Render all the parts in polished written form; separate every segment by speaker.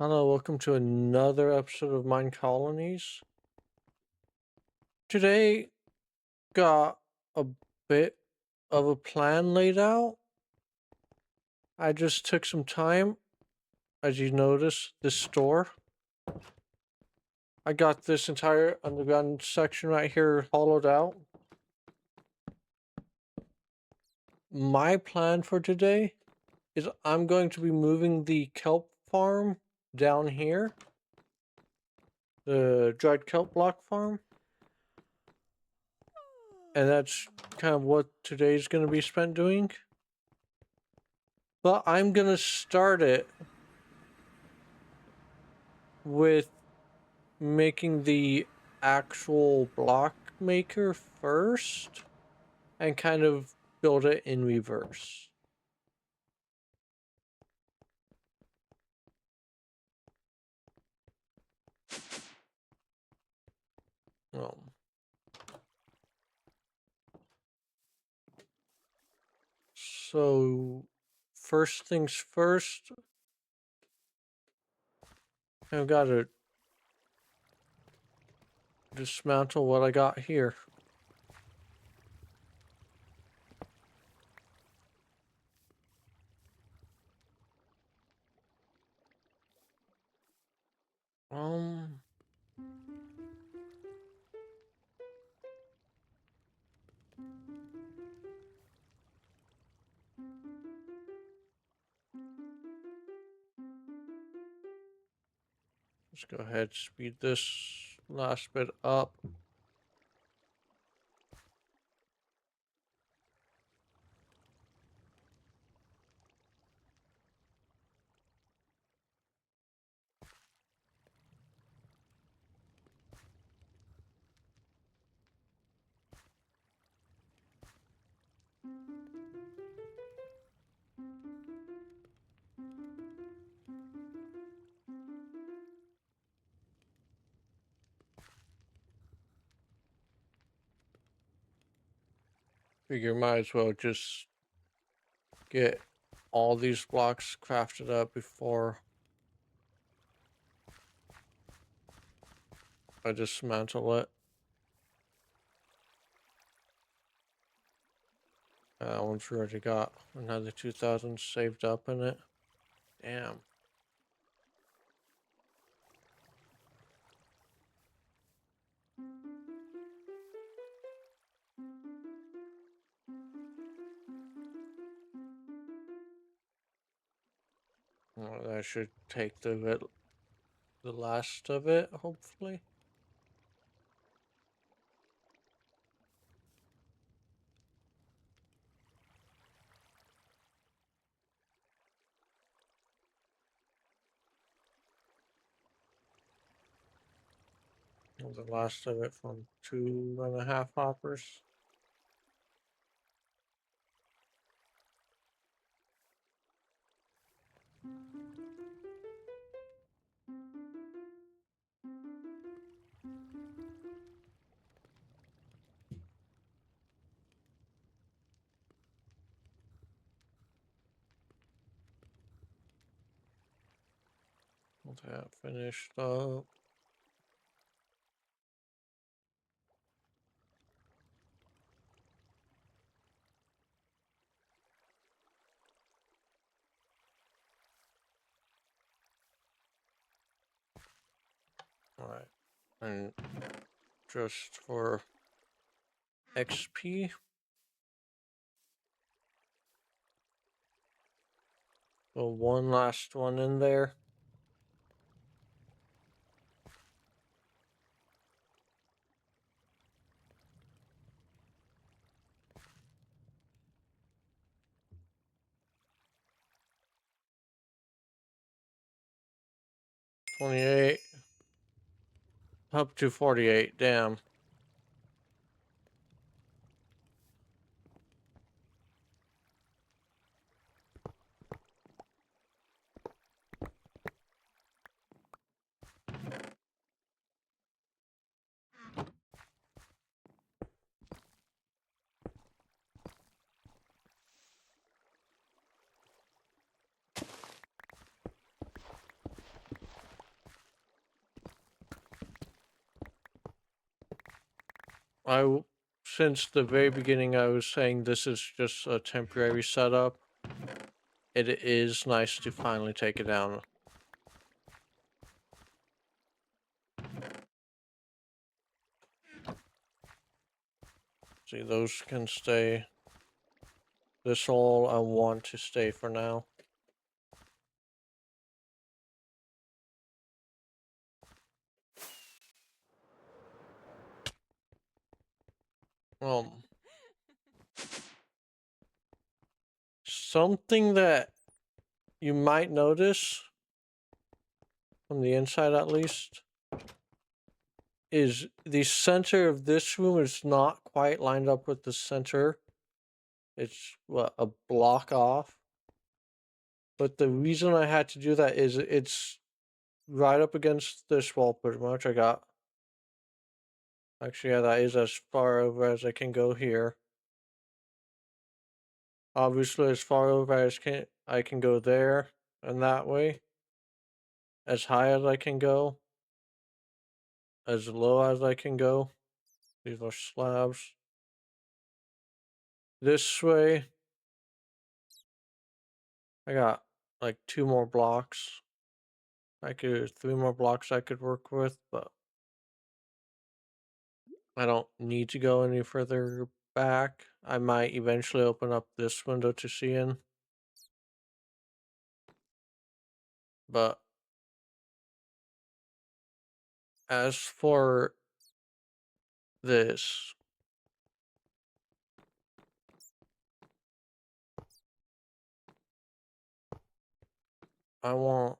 Speaker 1: Hello, welcome to another episode of Mine Colonies. Today, got a bit of a plan laid out. I just took some time, as you notice, this store. I got this entire underground section right here hollowed out. My plan for today is I'm going to be moving the kelp farm down here. The dried kelp block farm. And that's kind of what today's going to be spent doing. But I'm going to start it with making the actual block maker first and kind of build it in reverse. Um, so first things first, I've got to dismantle what I got here. Um, let's go ahead, speed this last bit up. Figure might as well just get all these blocks crafted up before I dismantle it. That one's already got another 2,000 saved up in it. Damn. Well, that should take the last of it, hopefully. The last of it from 2.5 hoppers. With that finished up. Alright. And just for XP, so one last one in there. $28 up to 48. Damn. Since the very beginning, I was saying this is just a temporary setup. It is nice to finally take it down. See, those can stay. This all I want to stay for now. Something that you might notice, from the inside at least, is the center of this room is not quite lined up with the center. It's what, a block off. But the reason I had to do that is it's right up against this wall pretty much. Actually, yeah, that is as far over as I can go here. Obviously, as far over as I can go there and that way. As high as I can go. As low as I can go. These are slabs. This way, I got like 2 more blocks. 3 more blocks I could work with, but I don't need to go any further back. I might eventually open up this window to see in. But as for this, I want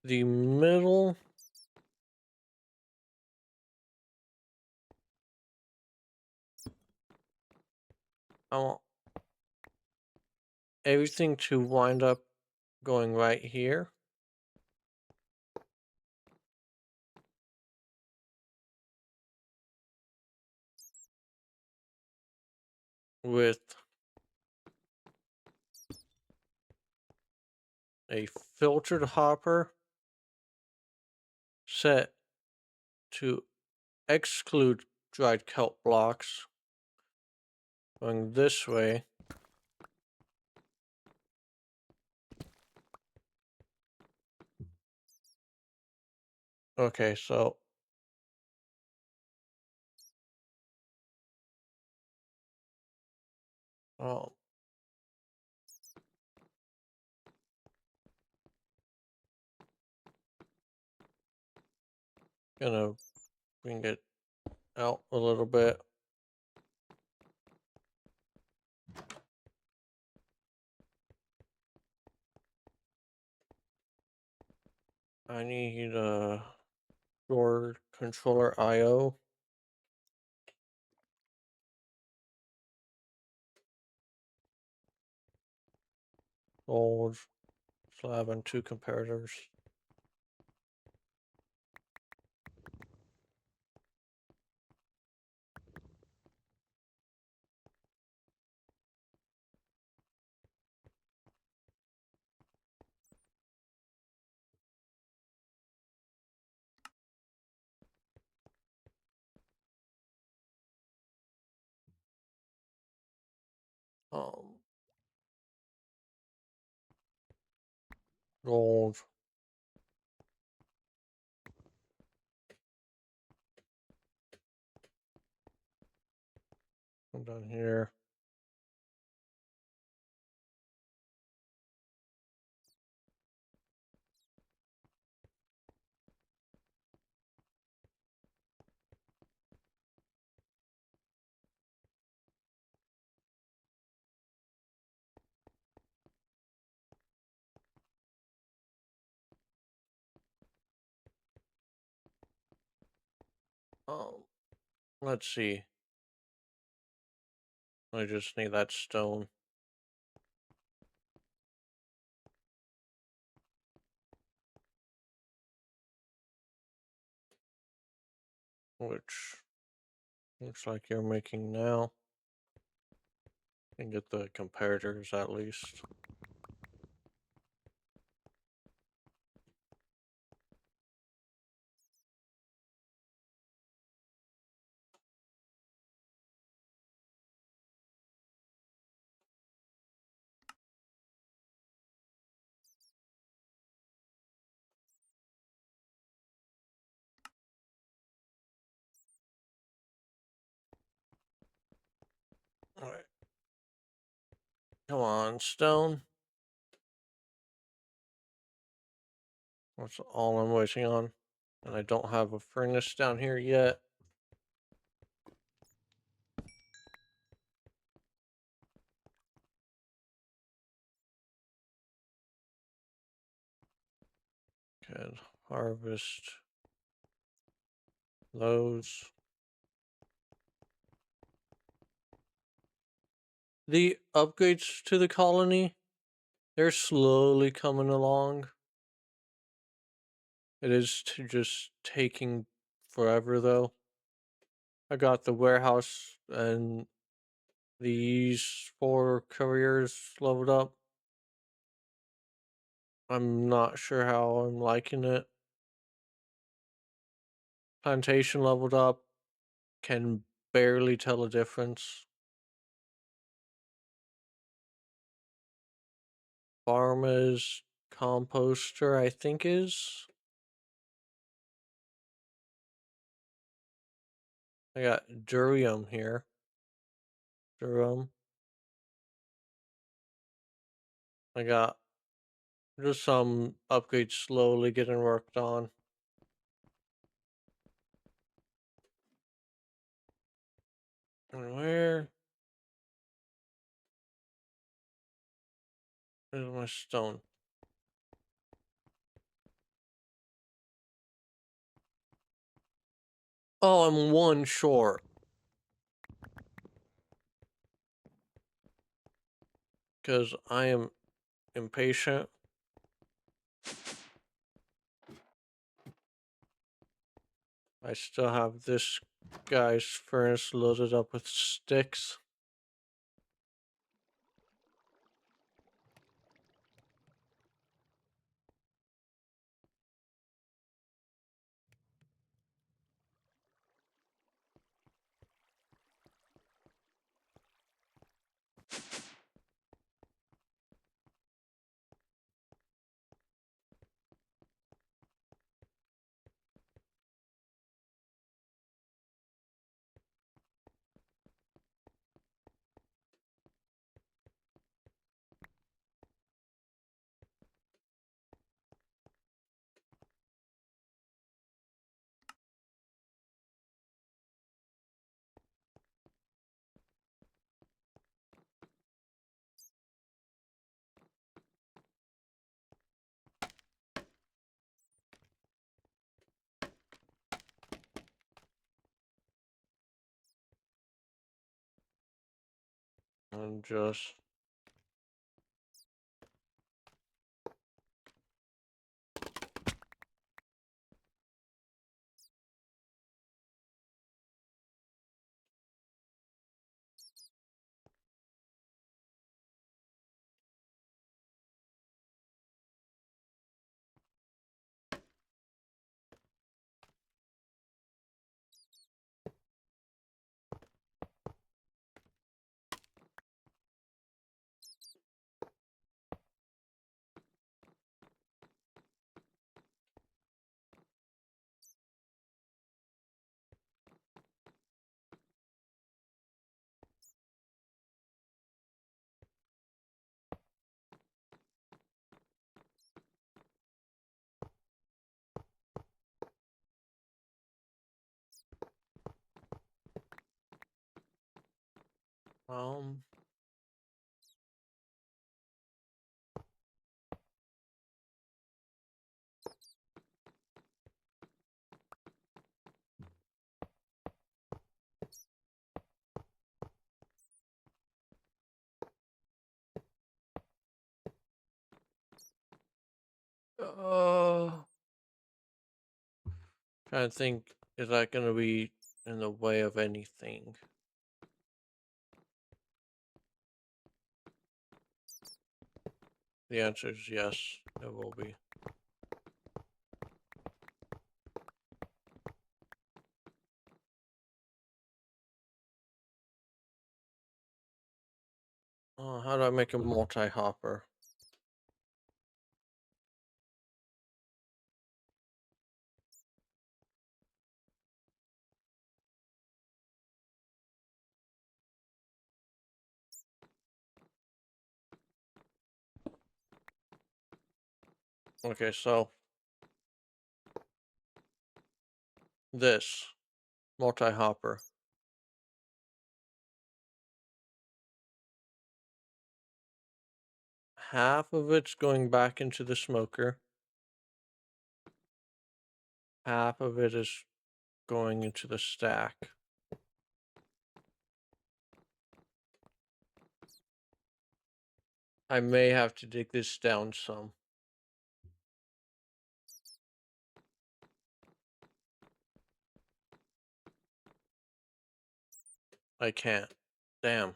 Speaker 1: the middle. I want everything to wind up going right here. With a filtered hopper set to exclude dried kelp blocks going this way. Okay, so um gonna bring it out a little bit. I need door controller IO. Gold slab and 2 comparators. Gold. Come down here. Let's see. I just need that stone. Which looks like you're making now. And get the comparators at least. Come on, stone. That's all I'm waiting on. And I don't have a furnace down here yet. Could harvest those. The upgrades to the colony, they're slowly coming along. It is just taking forever though. I got the warehouse and these 4 couriers leveled up. I'm not sure how I'm liking it. Plantation leveled up. Can barely tell a difference. Farmers composter, I think is. I got Durium here. Durum. I got just some upgrades slowly getting worked on. And where is my stone? Oh, I'm 1 short. Because I am impatient. I still have this guy's furnace loaded up with sticks. And just um trying to think, is that gonna be in the way of anything? The answer is yes, it will be. Oh, how do I make a multi-hopper? Okay, so this multi-hopper. Half of it's going back into the smoker. Half of it is going into the stack. I may have to dig this down some. I can't. Damn.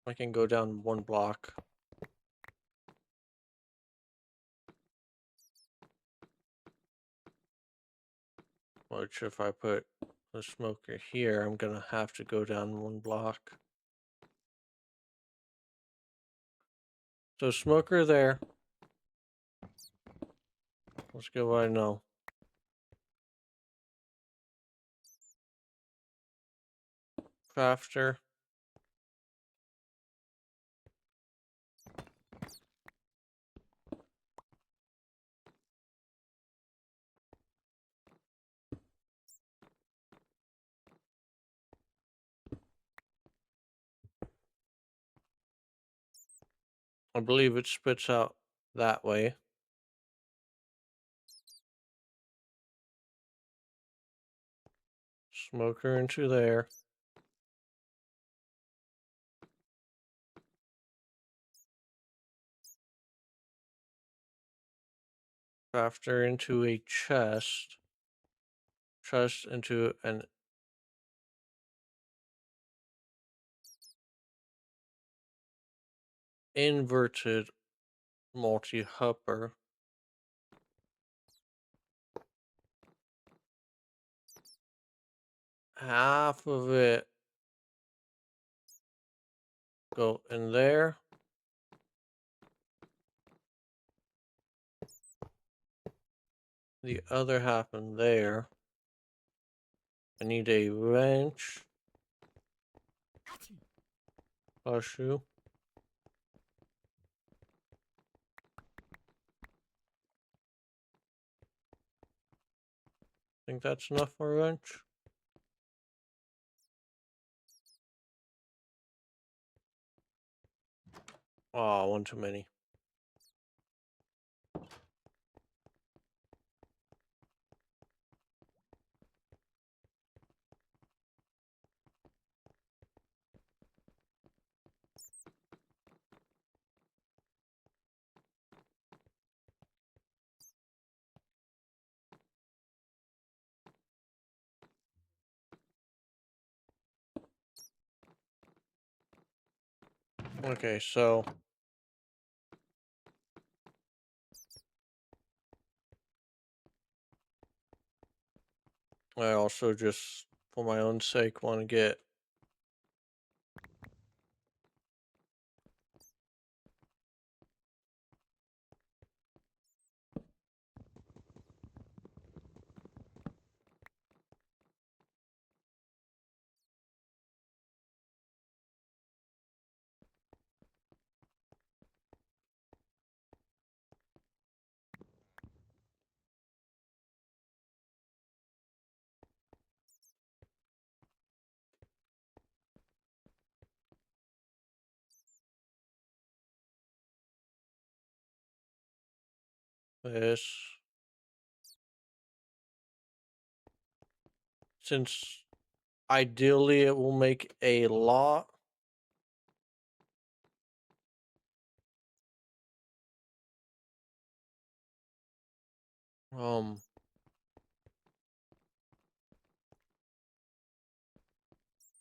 Speaker 1: I can go down one block. Which if I put the smoker here, I'm gonna have to go down one block. So smoker there. Let's get what I know. Crafter. I believe it spits out that way. Smoker into there. Crafter into a chest. Chest into an inverted multi-hopper. Half of it go in there. The other half in there. I need a wrench. Horseshoe. Think that's enough for a wrench? Oh, one too many. Okay, so I also just, for my own sake, want to get this. Since ideally it will make a lot.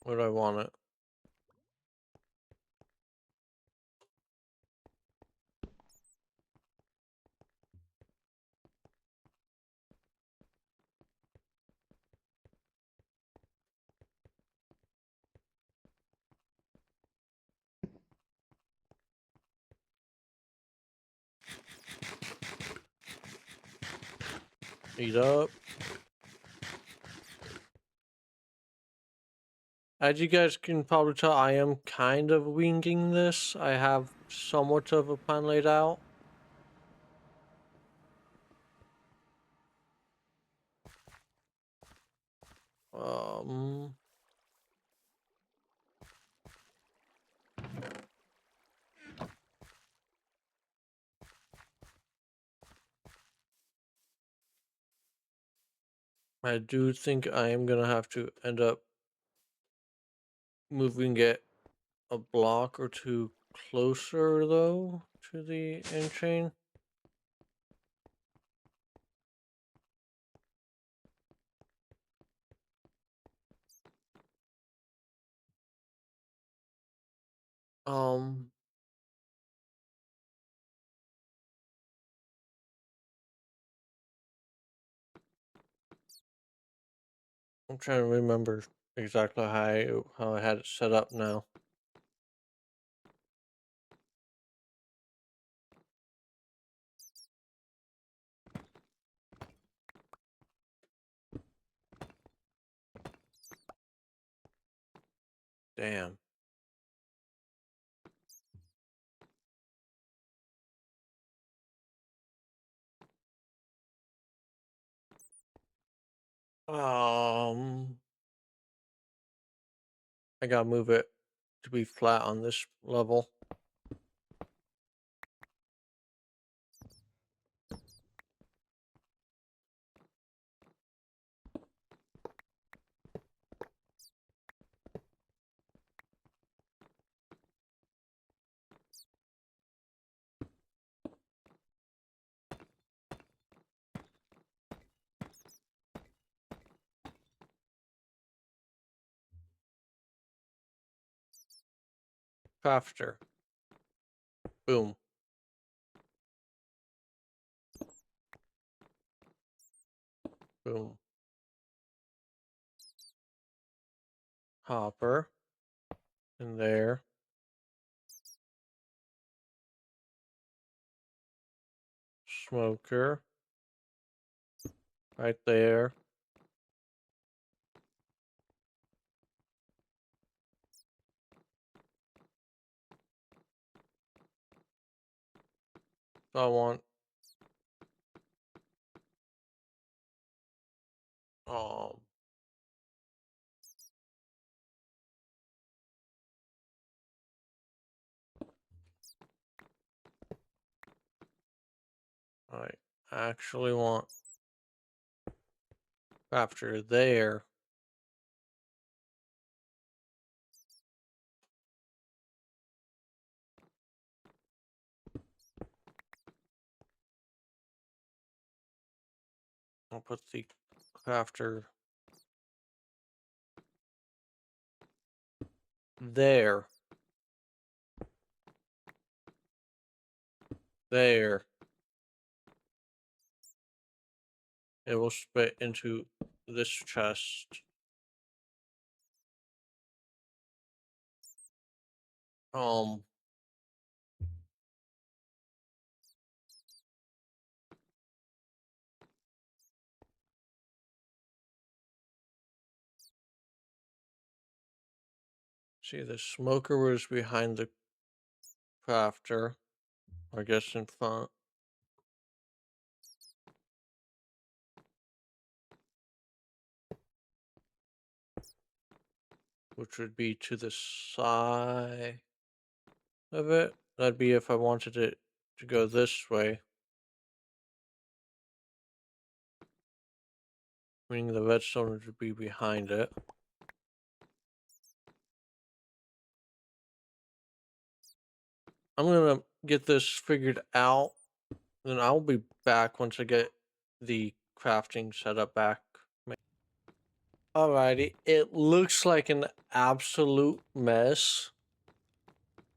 Speaker 1: Where do I want it? Heat up. As you guys can probably tell, I am kind of winging this. I have somewhat of a plan laid out. Um, I do think I am gonna have to end up moving it a block or two closer, though, to the end chain. Um, I'm trying to remember exactly how I had it set up now. Damn. I gotta move it to be flat on this level. Crafter. Boom. Boom. Hopper. In there. Smoker. Right there. So I want um I actually want crafter there. I'll put the crafter there. There. It will spit into this chest. Um See, the smoker was behind the crafter. I guess in front. Which would be to the side of it. That'd be if I wanted it to go this way. Meaning the redstone would be behind it. I'm gonna get this figured out. Then I'll be back once I get the crafting setup back. Alrighty, it looks like an absolute mess,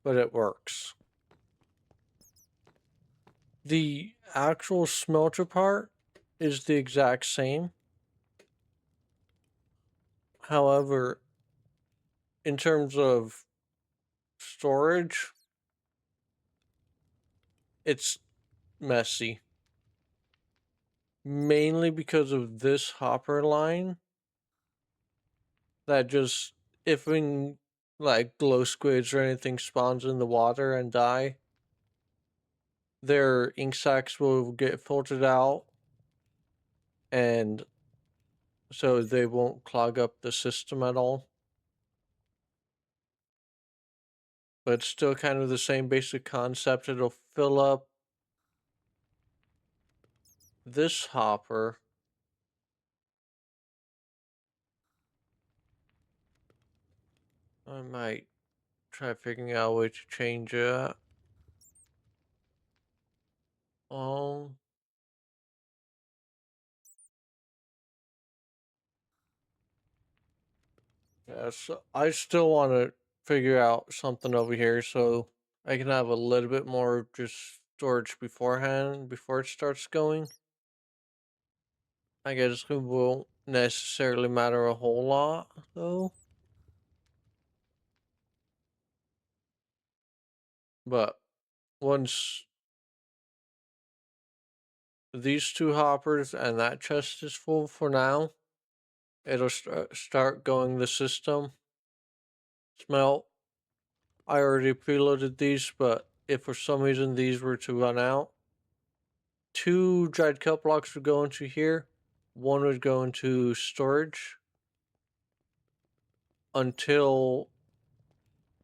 Speaker 1: but it works. The actual smelter part is the exact same. However, in terms of storage, it's messy. Mainly because of this hopper line that just if when like glow squids or anything spawns in the water and die, their ink sacs will get filtered out, and so they won't clog up the system at all. But it's still kind of the same basic concept. It'll fill up this hopper. I might try figuring out a way to change it. Um, yeah, so I still want to figure out something over here so I can have a little bit more just storage beforehand before it starts going. I guess it won't necessarily matter a whole lot though. But once these two hoppers and that chest is full for now, it'll start going the system. Smelt. I already preloaded these, but if for some reason these were to run out, 2 dried kelp blocks would go into here, 1 would go into storage until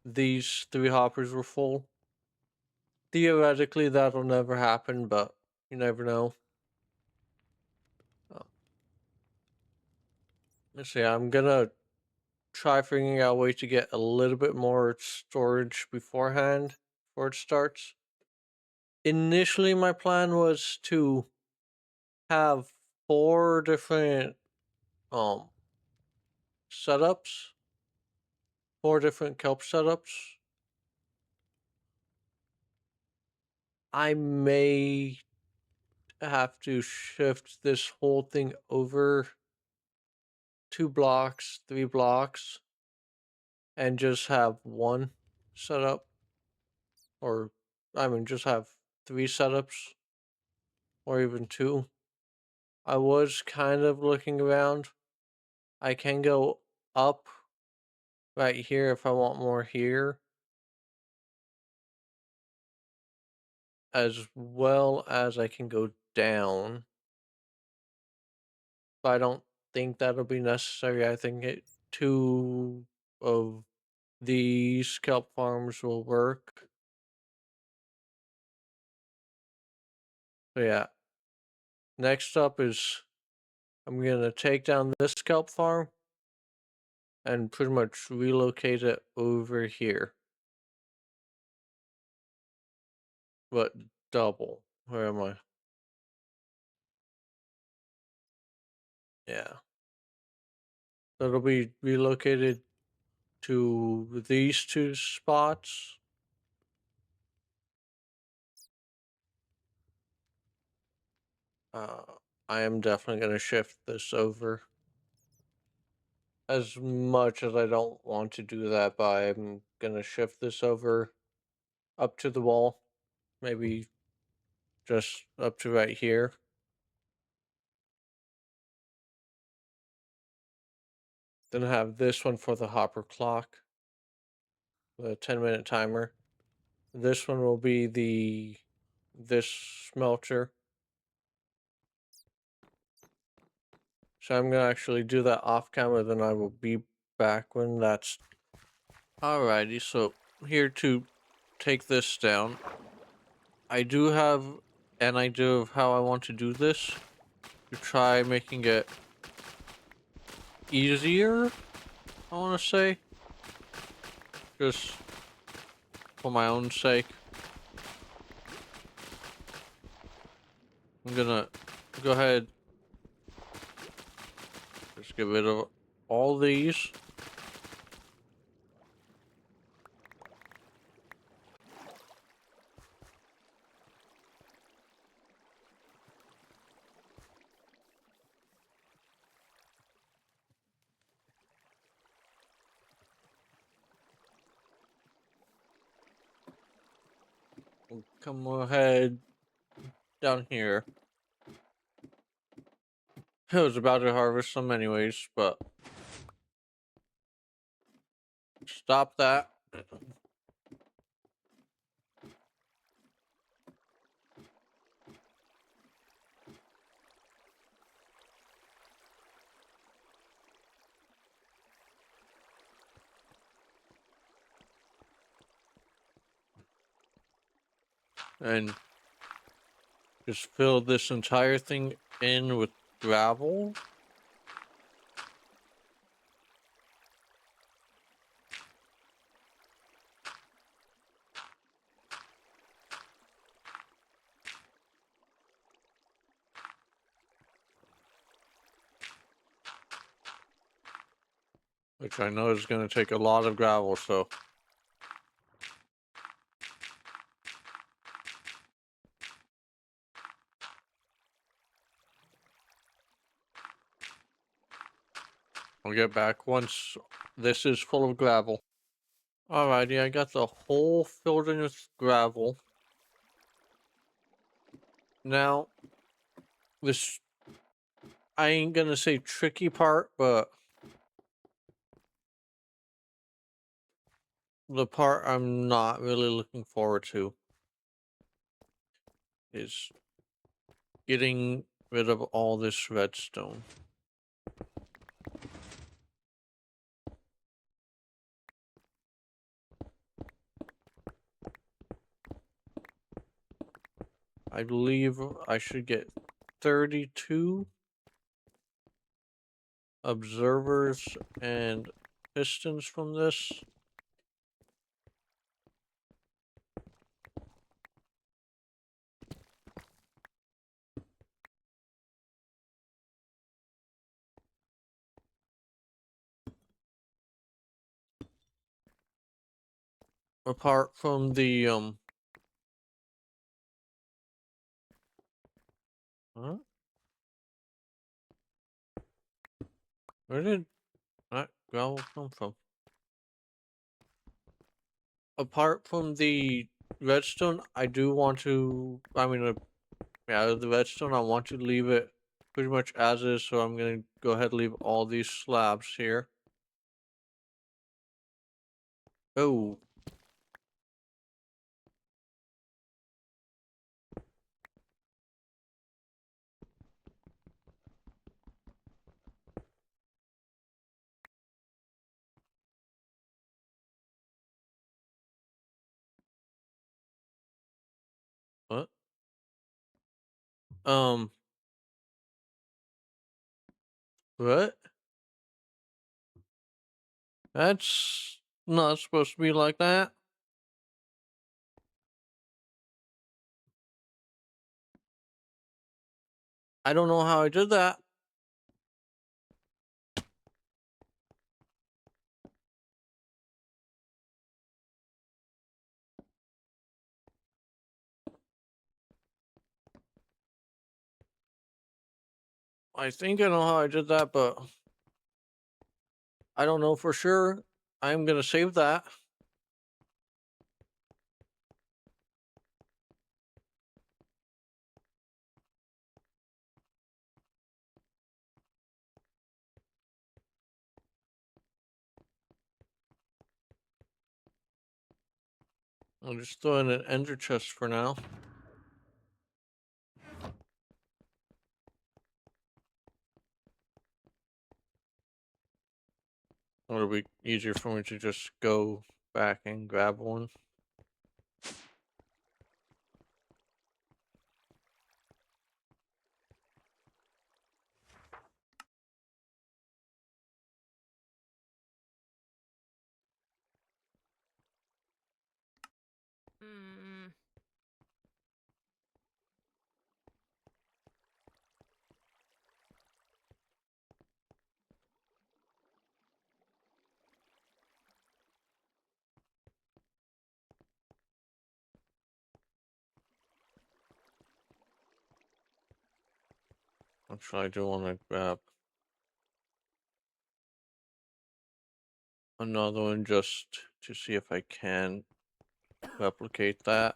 Speaker 1: these 3 hoppers were full. Theoretically, that'll never happen, but you never know. Let's see, I'm gonna try figuring out a way to get a little bit more storage beforehand before it starts. Initially, my plan was to have 4 different setups, 4 different kelp setups. I may have to shift this whole thing over 2 blocks, 3 blocks, and just have 1 setup, or I mean, just have 3 setups, or even 2. I was kind of looking around. I can go up right here if I want more here, as well as I can go down. But I don't think that'll be necessary. I think 2 of these kelp farms will work. So yeah. Next up is I'm gonna take down this kelp farm and pretty much relocate it over here. But double. Where am I? Yeah. So it'll be relocated to these 2 spots. I am definitely gonna shift this over. As much as I don't want to do that, but I'm gonna shift this over up to the wall. Maybe just up to right here. Then have this one for the hopper clock, the 10-minute timer. This one will be this smelter. So I'm gonna actually do that off camera, then I will be back when that's... Alrighty, so here to take this down. I do have an idea of how I want to do this, to try making it easier, I want to say, just for my own sake. I'm gonna go ahead, just get rid of all these. Come ahead down here. I was about to harvest some anyways, but stop that. And just fill this entire thing in with gravel. Which I know is going to take a lot of gravel, so. I'll get back once this is full of gravel. Alrighty, I got the hole filled in with gravel. Now, this, I ain't gonna say tricky part, but the part I'm not really looking forward to is getting rid of all this redstone. I believe I should get 32 observers and pistons from this. Apart from the huh? Where did that gravel come from? Apart from the redstone, I do want to, yeah, the redstone, I want to leave it pretty much as is, so I'm gonna go ahead and leave all these slabs here. Oh. What? Um, what? That's not supposed to be like that. I don't know how I did that. I think I know how I did that, but I don't know for sure. I'm gonna save that. I'll just throw in an ender chest for now. It'll be easier for me to just go back and grab one. Actually, I do want to grab another one just to see if I can replicate that.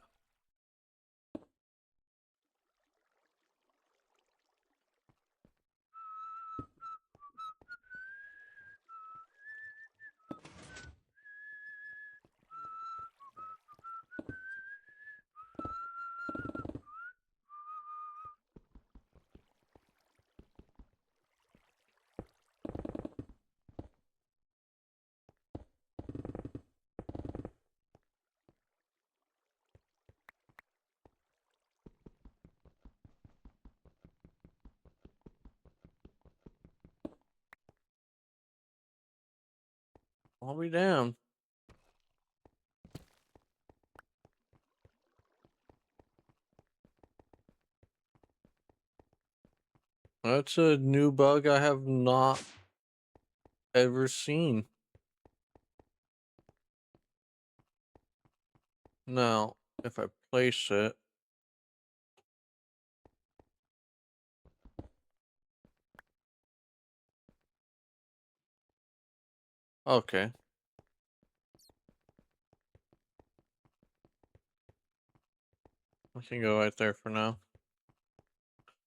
Speaker 1: I'll be damned. That's a new bug I have not ever seen. Now, if I place it, okay. I can go right there for now.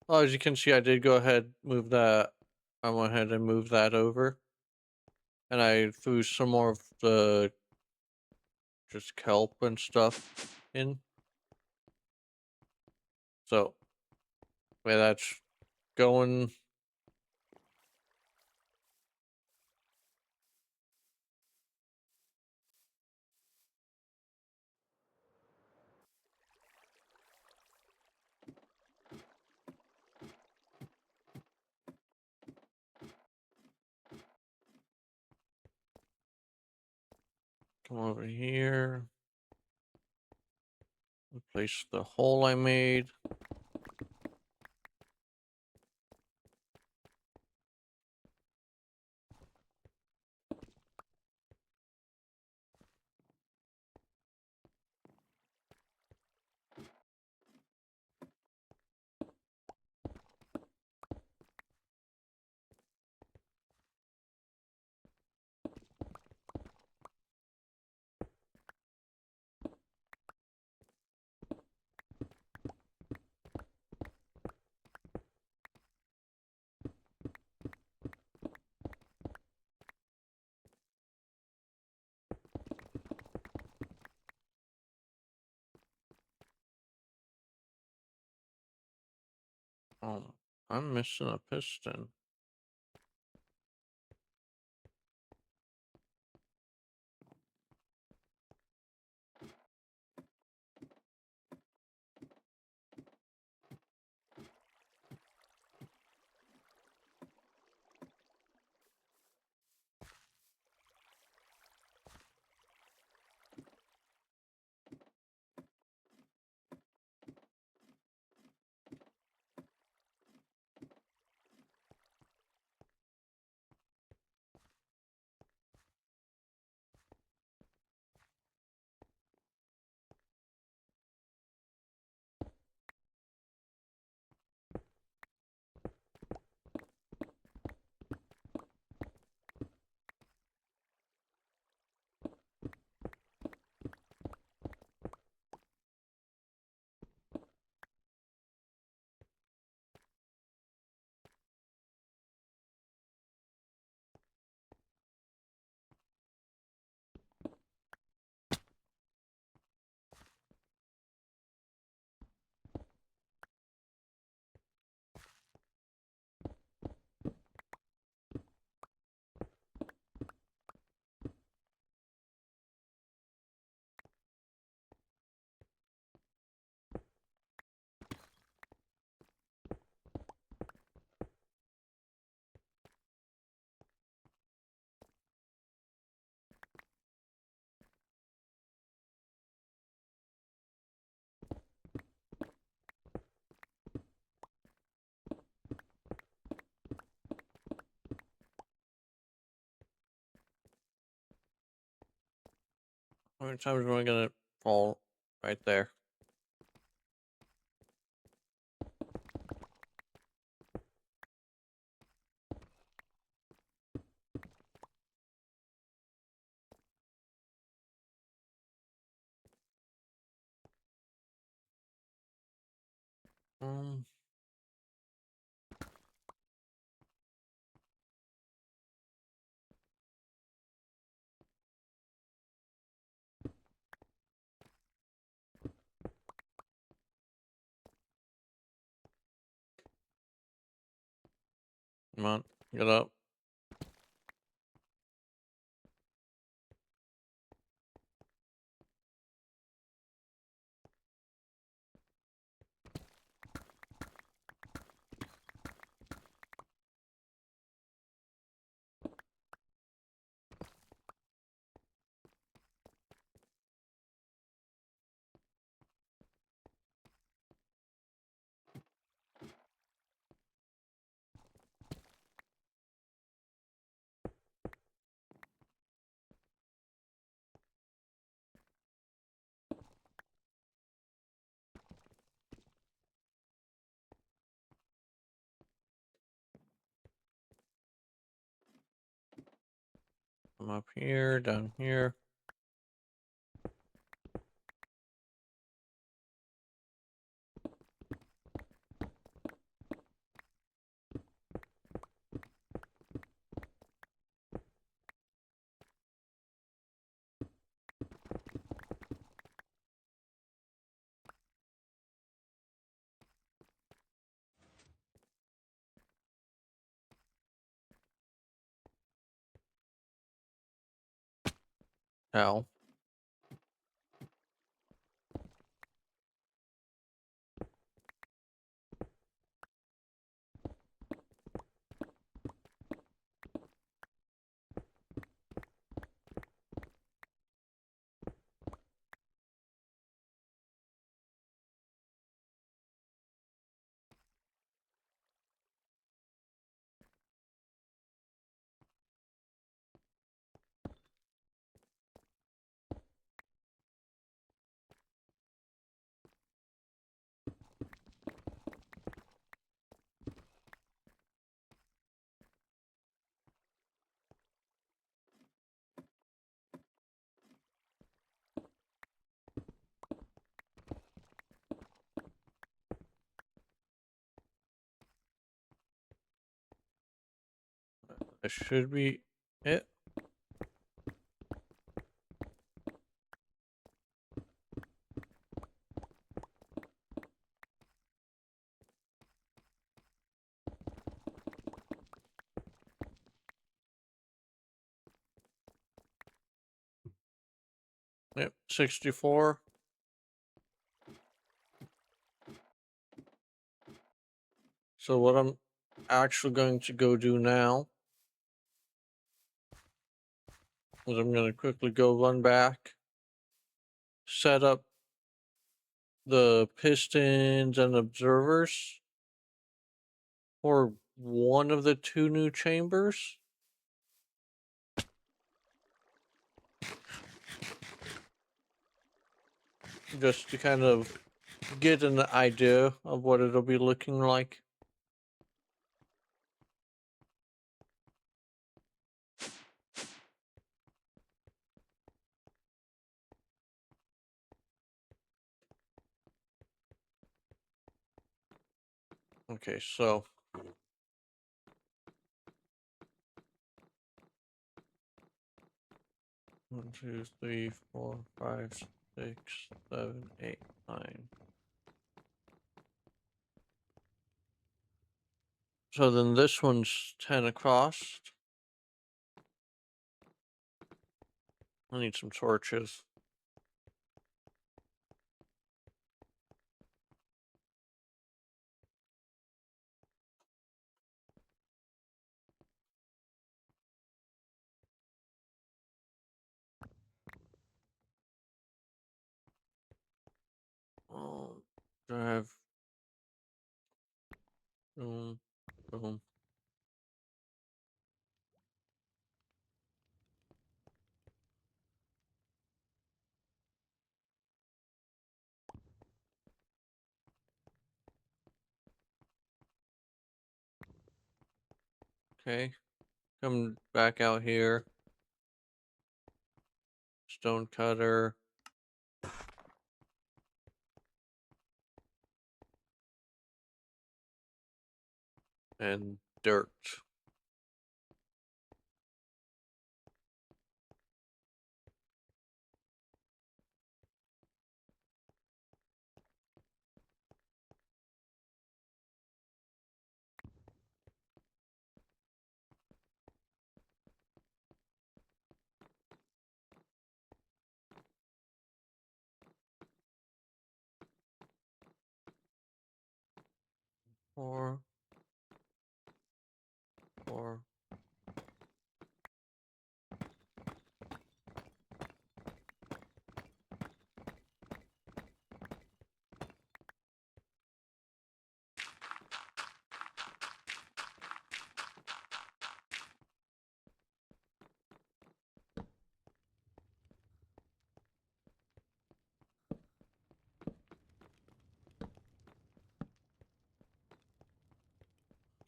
Speaker 1: Oh, as you can see, I did go ahead, move that. I went ahead and moved that over. And I threw some more of the just kelp and stuff in. So, yeah, that's going. Come over here. Replace the hole I made. Oh, I'm missing a piston. How many times am I gonna fall right there? Um, Come on, get up. Some up here, down here. Ow. That should be it. Yep, 64. So what I'm actually going to go do now is I'm going to quickly go run back, set up the pistons and observers for one of the two new chambers. Just to kind of get an idea of what it'll be looking like. Okay, so one, two, three, 4, 5, 6, 7, 8, 9. So then this one's 10 across. I need some torches. Do I have boom, boom. Okay, come back out here. Stone cutter. And dirt. Four, four.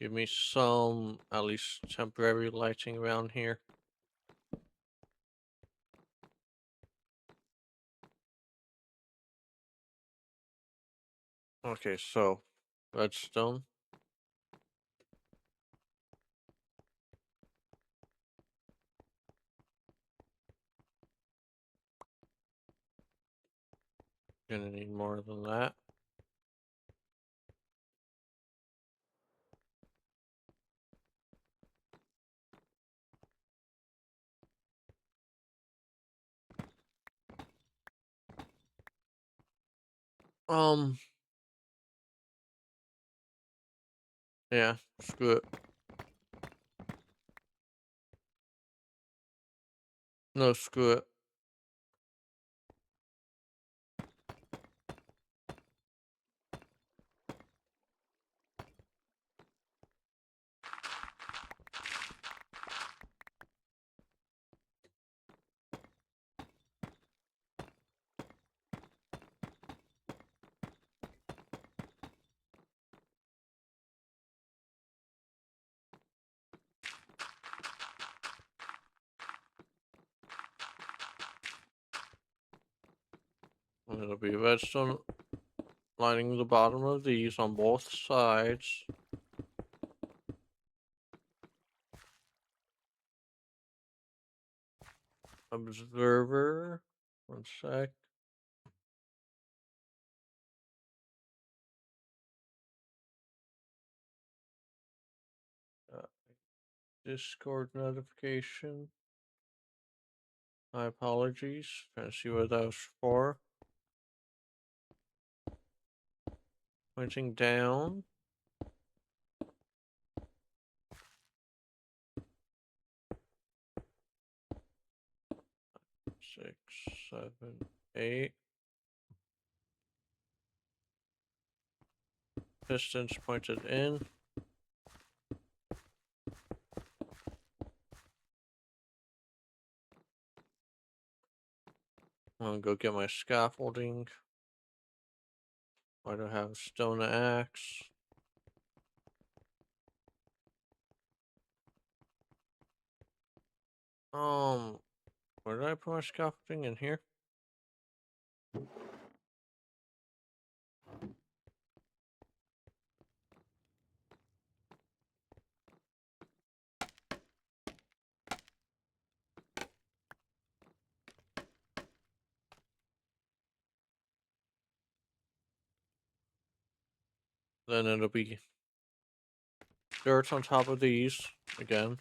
Speaker 1: Give me some, at least temporary lighting around here. Okay, so redstone. Gonna need more than that. Yeah, screw it. No, screw it. And it'll be redstone lining the bottom of these on both sides. Observer. 1 sec. Uh, Discord notification. My apologies. Trying to see what that was for. Pointing down. 6, 7, 8. Pistons pointed in. I'm gonna go get my scaffolding. Why do I have a stone axe? Where did I put my scaffolding? In here? Then it'll be dirt on top of these again.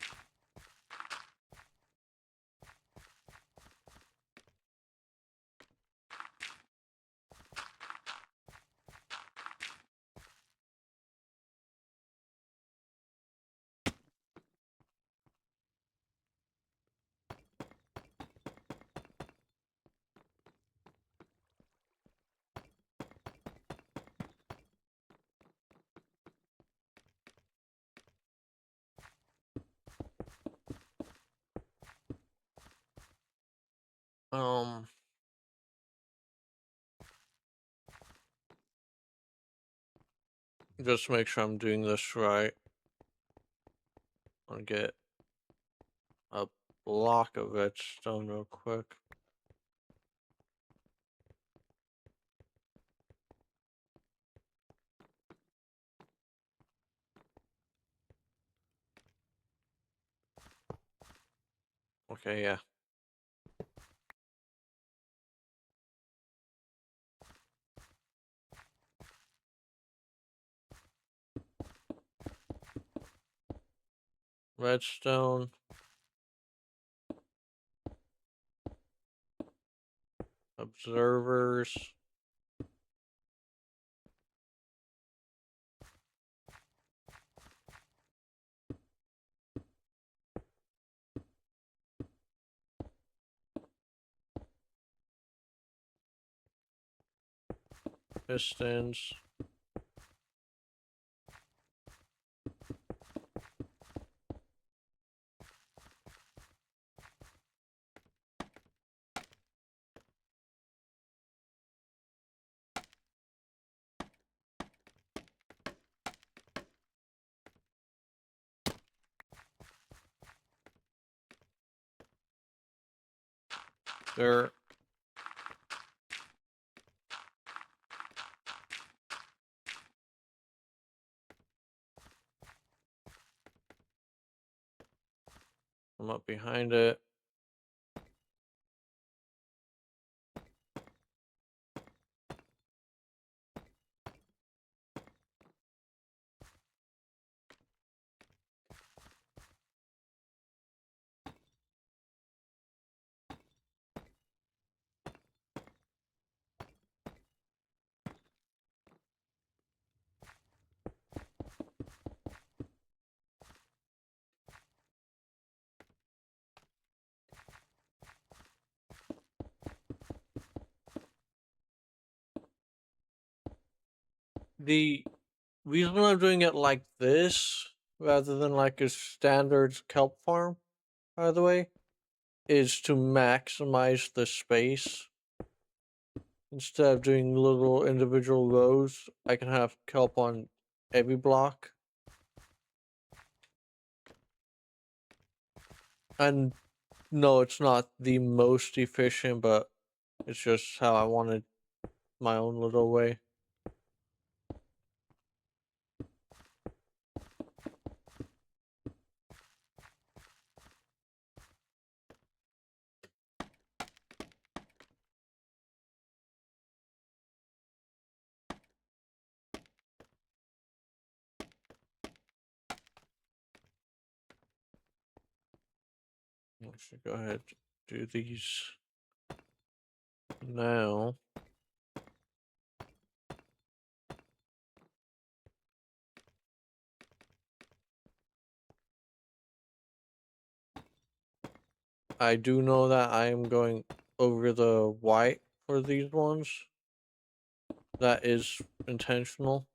Speaker 1: Just to make sure I'm doing this right. I'll get a block of redstone real quick. Okay, yeah. Redstone. Observers. Pistons. Dirt. I'm up behind it. The reason I'm doing it like this, rather than like a standard kelp farm, by the way, is to maximize the space. Instead of doing little individual rows, I can have kelp on every block. And no, it's not the most efficient, but it's just how I wanted my own little way. I should go ahead and do these now. I do know that I am going over the white for these ones. That is intentional.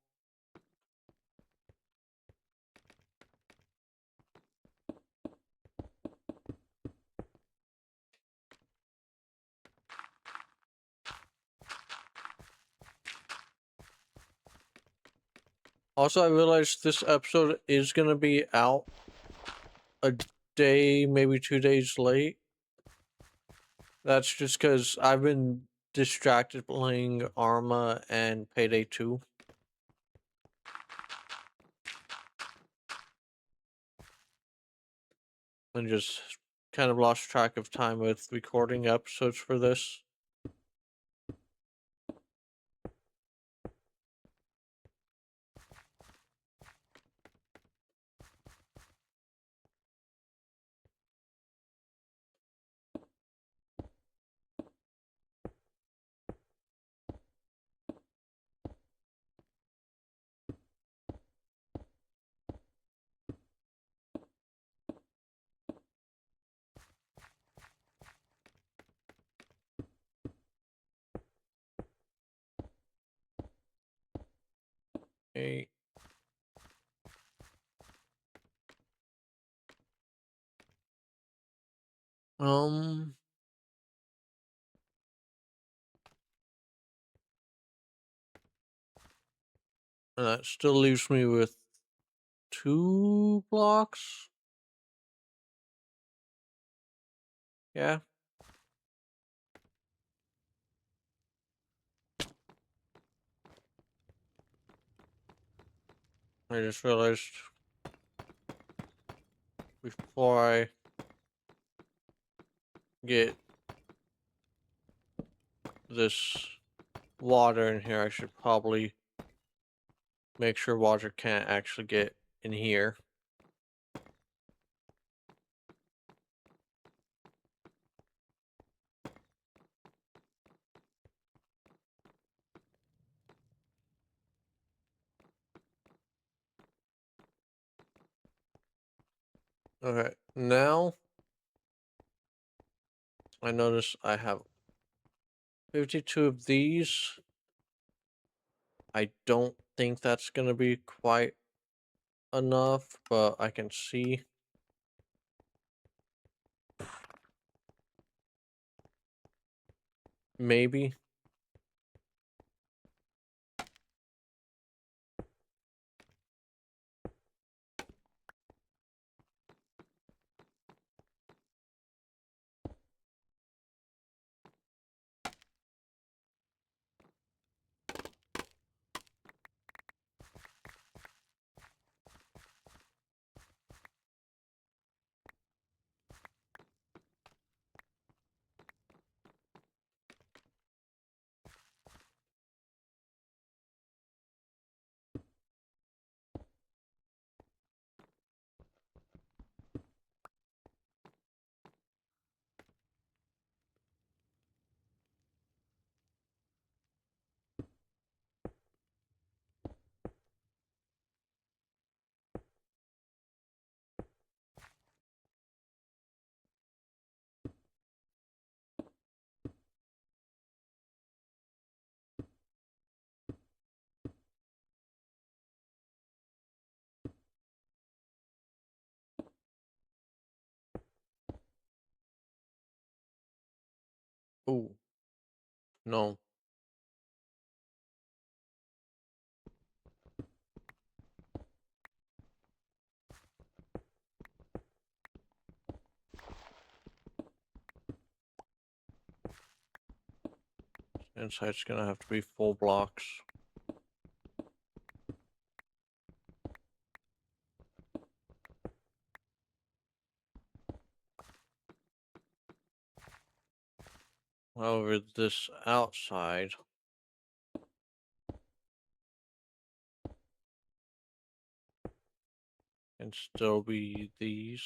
Speaker 1: Also, I realized this episode is going to be out a day, maybe 2 days late. That's just because I've been distracted playing Arma and Payday 2. And just kind of lost track of time with recording episodes for this. Okay. Um, and that still leaves me with 2 blocks. Yeah. I just realized before I get this water in here, I should probably make sure water can't actually get in here. Okay, now I notice I have 52 of these. I don't think that's going to be quite enough, but I can see. Maybe. Ooh, no. Inside's gonna have to be full blocks. However, this outside can still be these.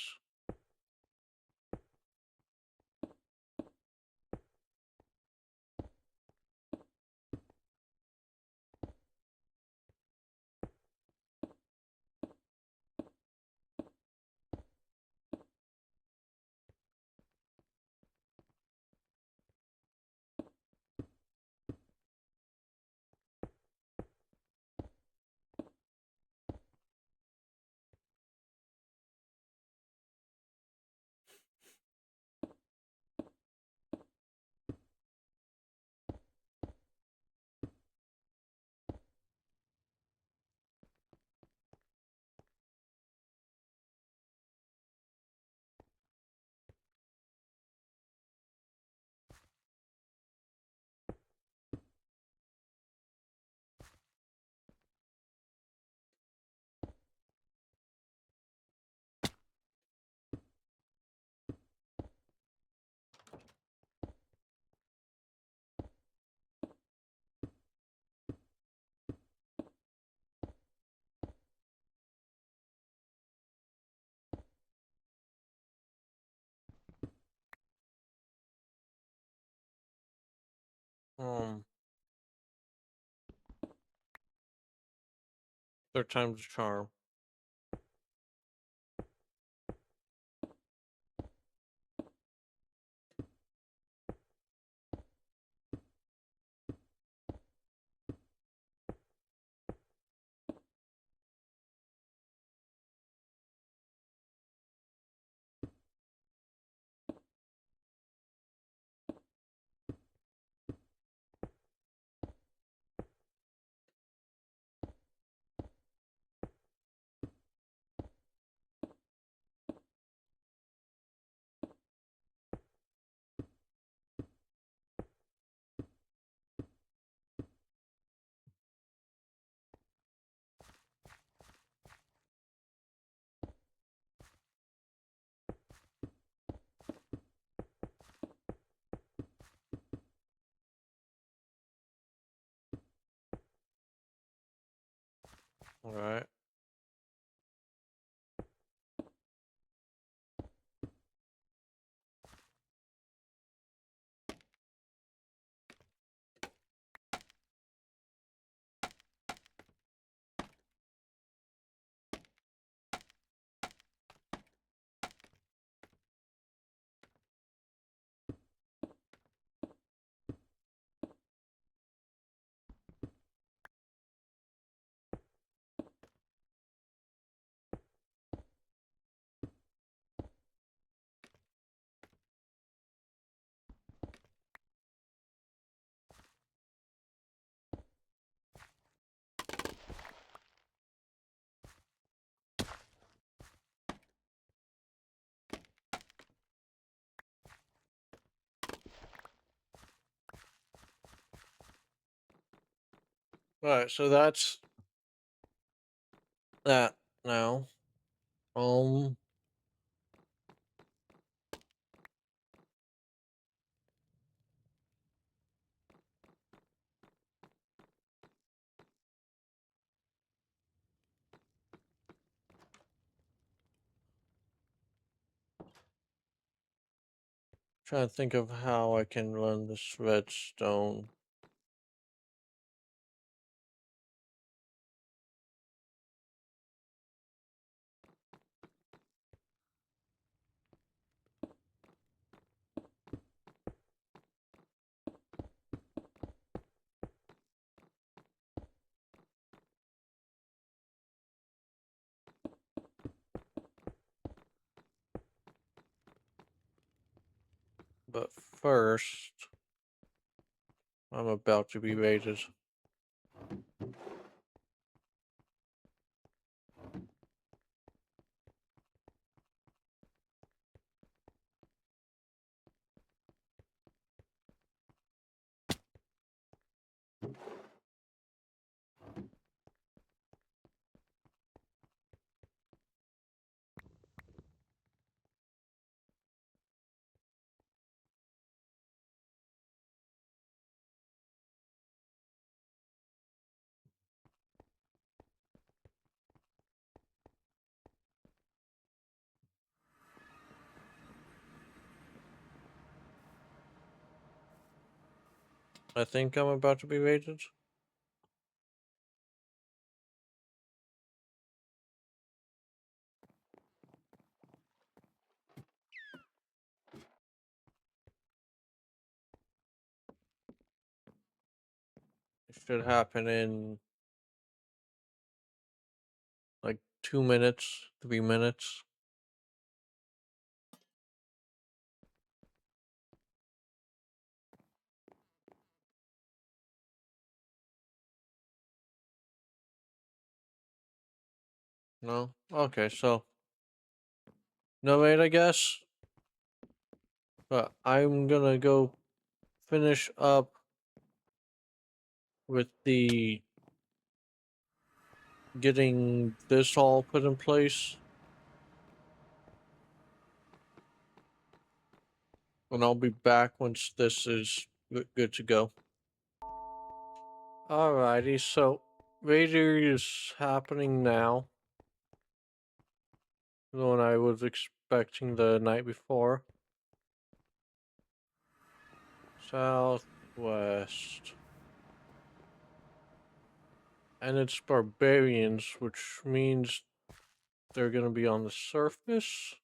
Speaker 1: Um, Third time's a charm. Alright. Alright, so that's that now. Um, Trying to think of how I can run this redstone. But first, I'm about to be raided. I think I'm about to be raided. It should happen in like 2 minutes, 3 minutes. No? Okay, so no raid, I guess. But I'm gonna go finish up with the getting this all put in place. And I'll be back once this is good to go. Alrighty, so Raider is happening now. The one I was expecting the night before. Southwest. And it's barbarians, which means they're gonna be on the surface.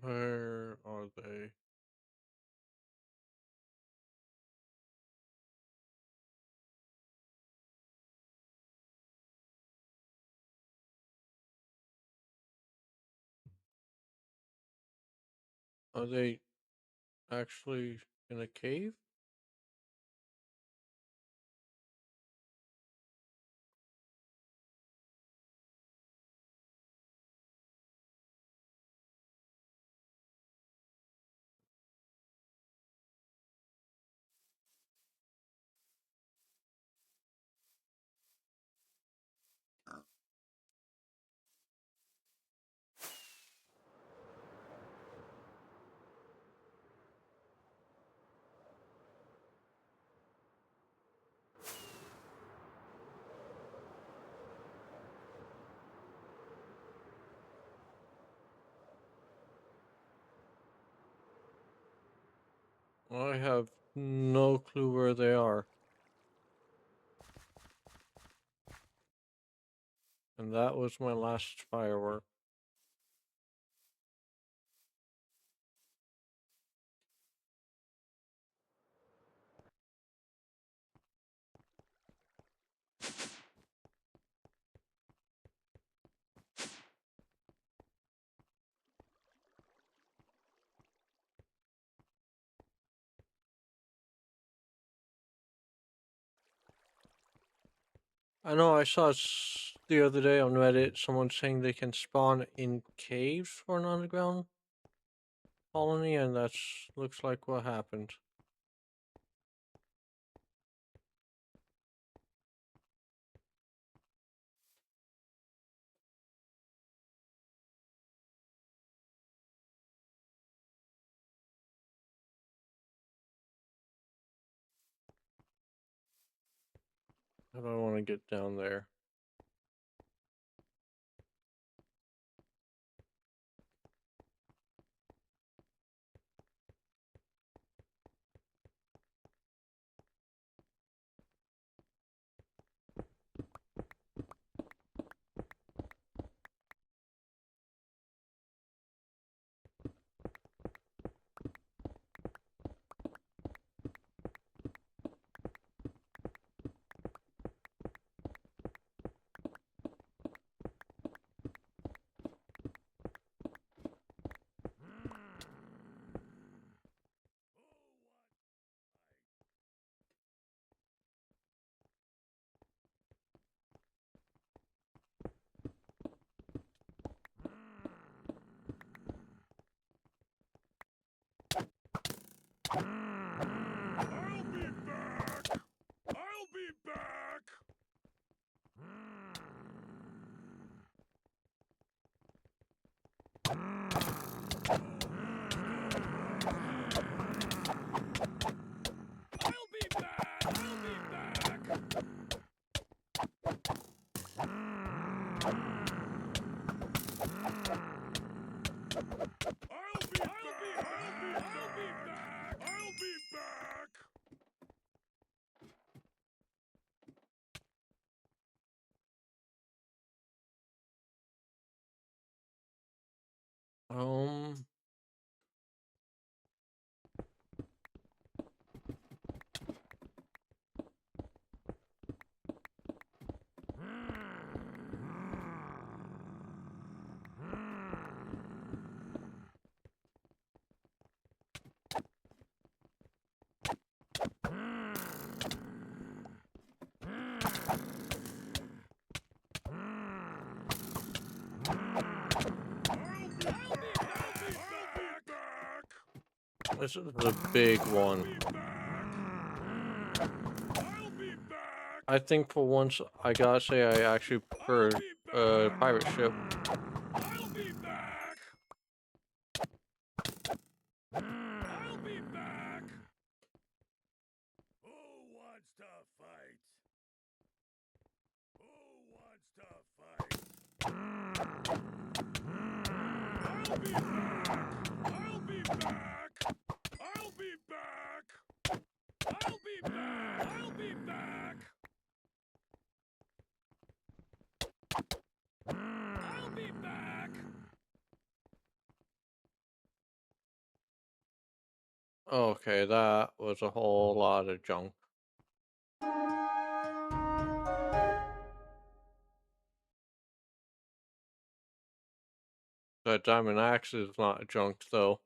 Speaker 1: Where are they? Are they actually in a cave? I have no clue where they are. And that was my last firework. I know I saw the other day on Reddit someone saying they can spawn in caves for an underground colony, and that's looks like what happened. How do I want to get down there?
Speaker 2: I'll be back! I'll be back! I'll be back! I'll be back!
Speaker 1: Um, this is the big one. I think for once, I gotta say I actually prefer a pirate ship.
Speaker 2: I'll be back! I'll be back! Who wants to fight? Who wants to fight? I'll be back! I'll be back! I'll be back! I'll be back! I'll be back! I'll be back!
Speaker 1: Okay, that was a whole lot of junk. That diamond axe is not junk, though.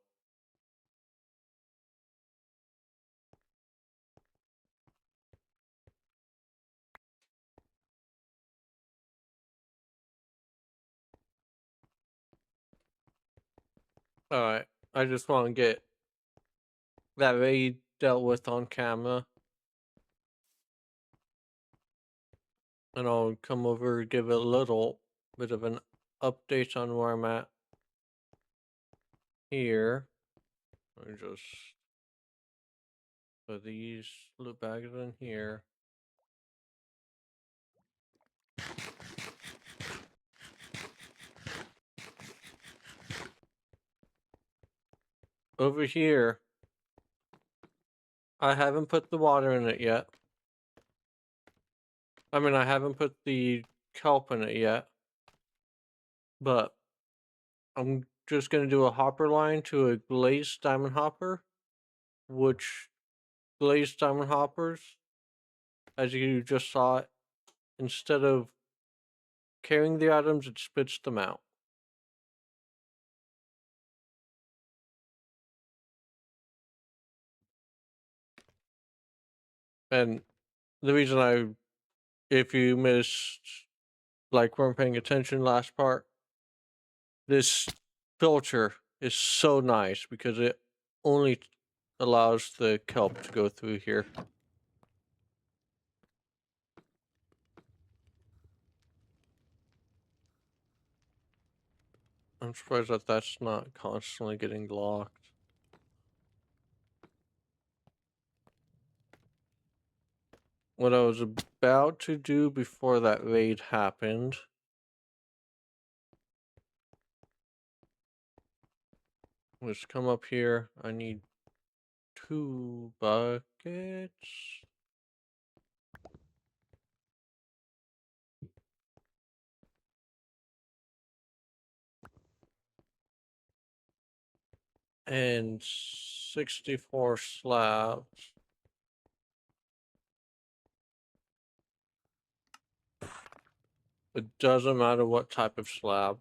Speaker 1: Alright, I just want to get that raid dealt with on camera. And I'll come over and give a little bit of an update on where I'm at here. Let me just put these loot bags in here. Over here, I haven't put the water in it yet. I mean, I haven't put the kelp in it yet. But I'm just going to do a hopper line to a glazed diamond hopper, which glazed diamond hoppers, as you just saw it, instead of carrying the items, it spits them out. And the reason if you missed, like, weren't paying attention last part, this filter is so nice because it only allows the kelp to go through here. I'm surprised that that's not constantly getting locked. what I was about to do before that raid happened was come up here. I need 2 buckets. And 64 slabs. It doesn't matter what type of slab.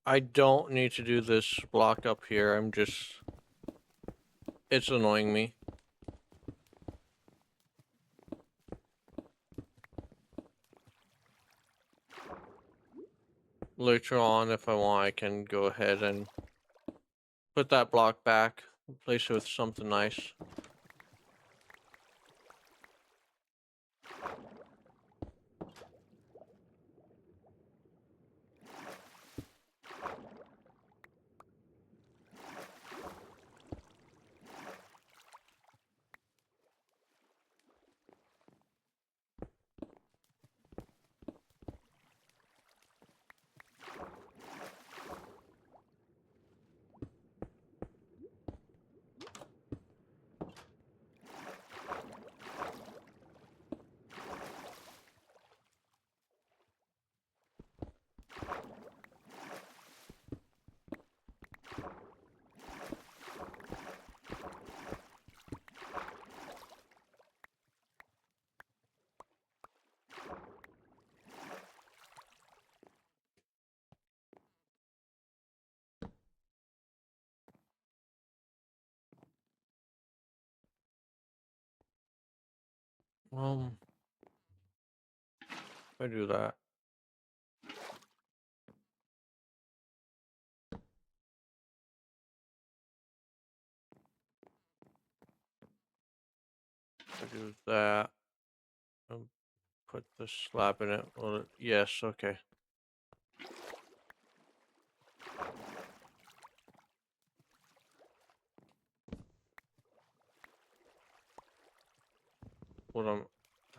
Speaker 1: I don't need to do this block up here. It's annoying me. Later on, if I want, I can go ahead and put that block back, replace it with something nice. If I do that. If I do that. Put the slab in it. Well, yes, okay. What I'm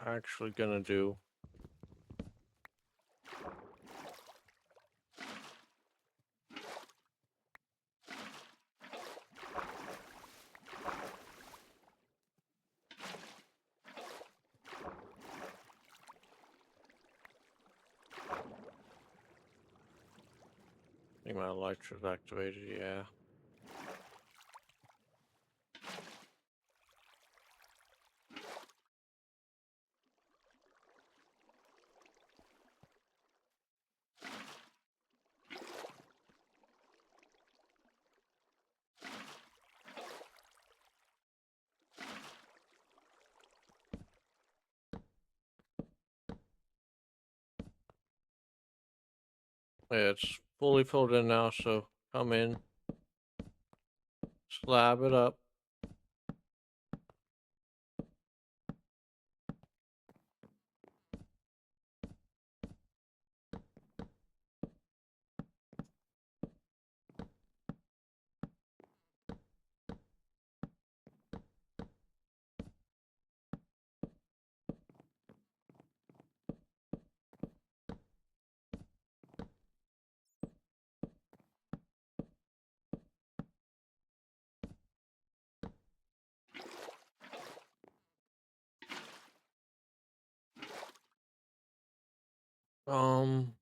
Speaker 1: actually gonna do. I think my lights was activated, yeah. Yeah, it's fully filled in now, so come in, slab it up. Um,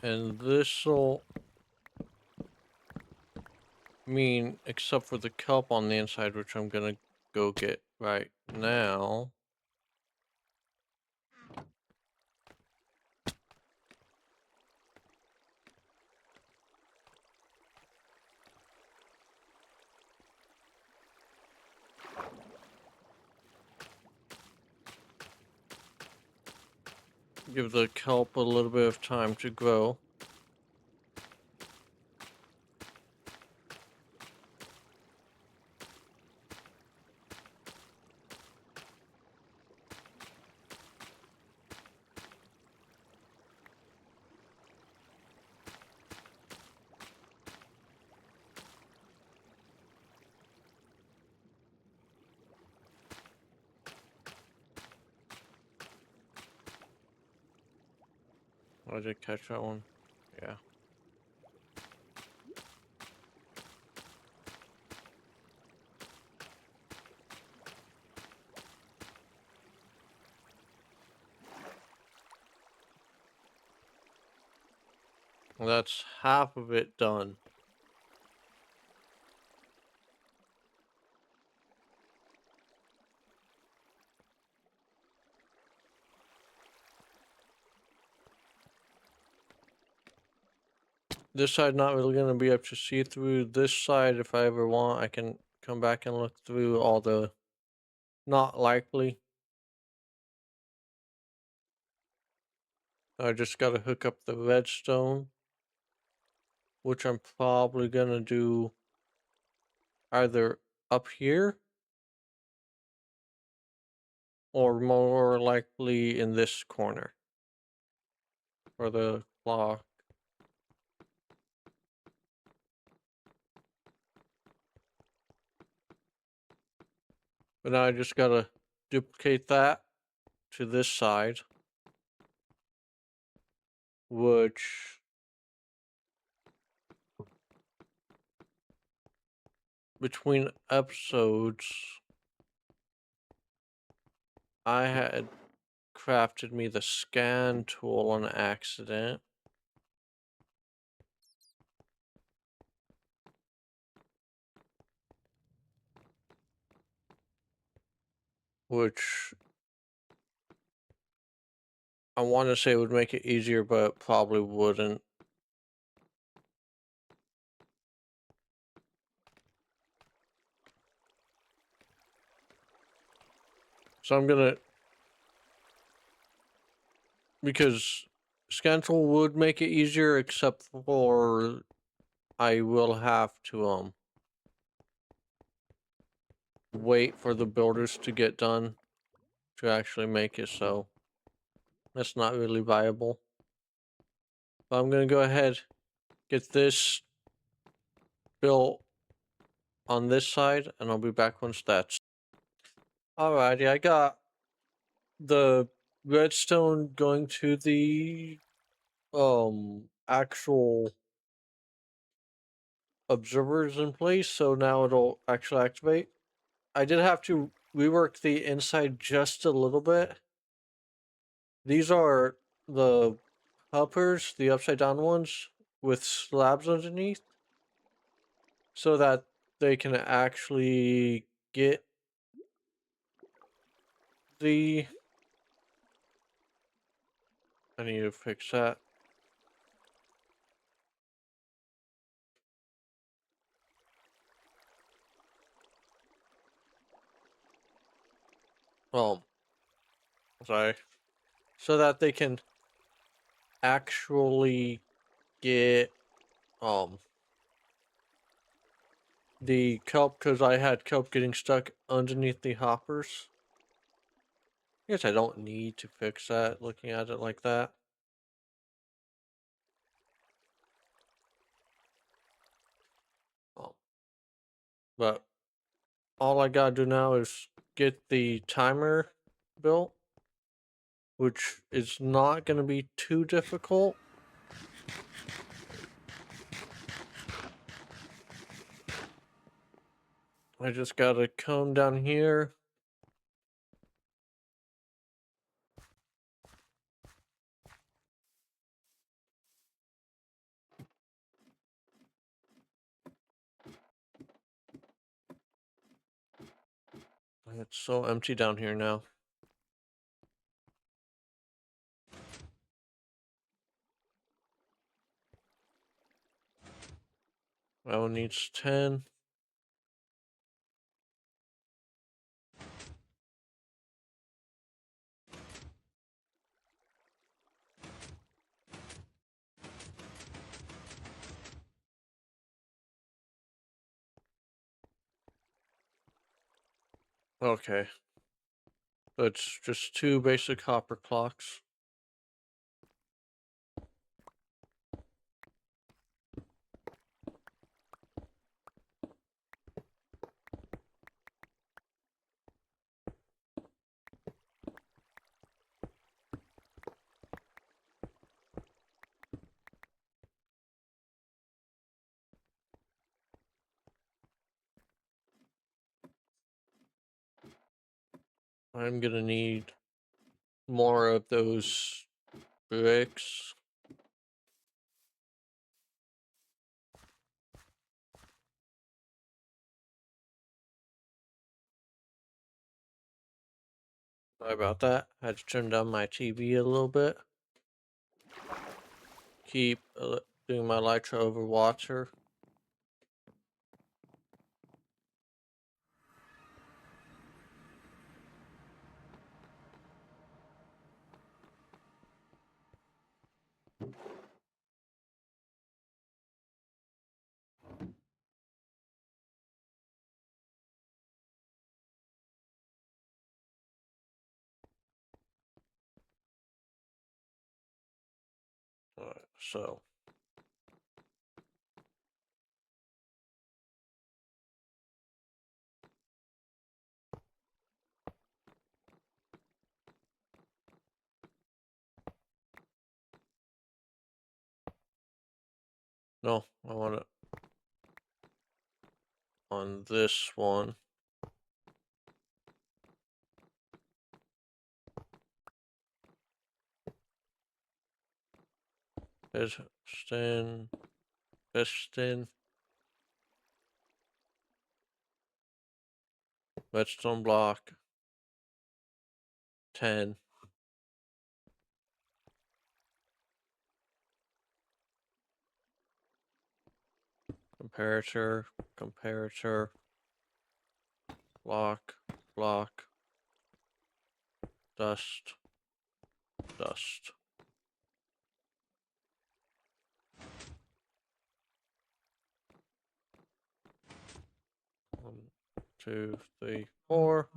Speaker 1: and this'll mean, except for the kelp on the inside, which I'm gonna go get right now. Give the kelp a little bit of time to grow. I did catch that one. Yeah. Well, that's half of it done. This side not really gonna be up to see through. This side, if I ever want, I can come back and look through all the not likely. I just gotta hook up the redstone, which I'm probably gonna do either up here or more likely in this corner for the clock. But now I just gotta duplicate that to this side, which between episodes I had crafted me the scan tool on accident. Which I want to say would make it easier, but probably wouldn't. So I'm gonna, because scan tool would make it easier, except for I will have to wait for the builders to get done to actually make it, so that's not really viable. But I'm gonna go ahead, get this built on this side, and I'll be back once that's. Alrighty, I got the redstone going to the actual observers in place, so now it'll actually activate. I did have to rework the inside just a little bit. These are the uppers, the upside down ones with slabs underneath, so that they can actually get the. I need to fix that. Oh, sorry. So that they can actually get the kelp, because I had kelp getting stuck underneath the hoppers. I guess I don't need to fix that looking at it like that. But all I gotta do now is get the timer built, which is not gonna be too difficult. I just gotta come down here. It's so empty down here now. That one needs 10. Okay. It's just 2 basic hopper clocks. I'm gonna need more of those bricks. Sorry about that. I had to turn down my TV a little bit. Keep doing my Elytra over water. Alright, so. No, I want it on this one. Piston. Redstone block. 10. Comparator. Block. Dust. 1, 2, 3, 4.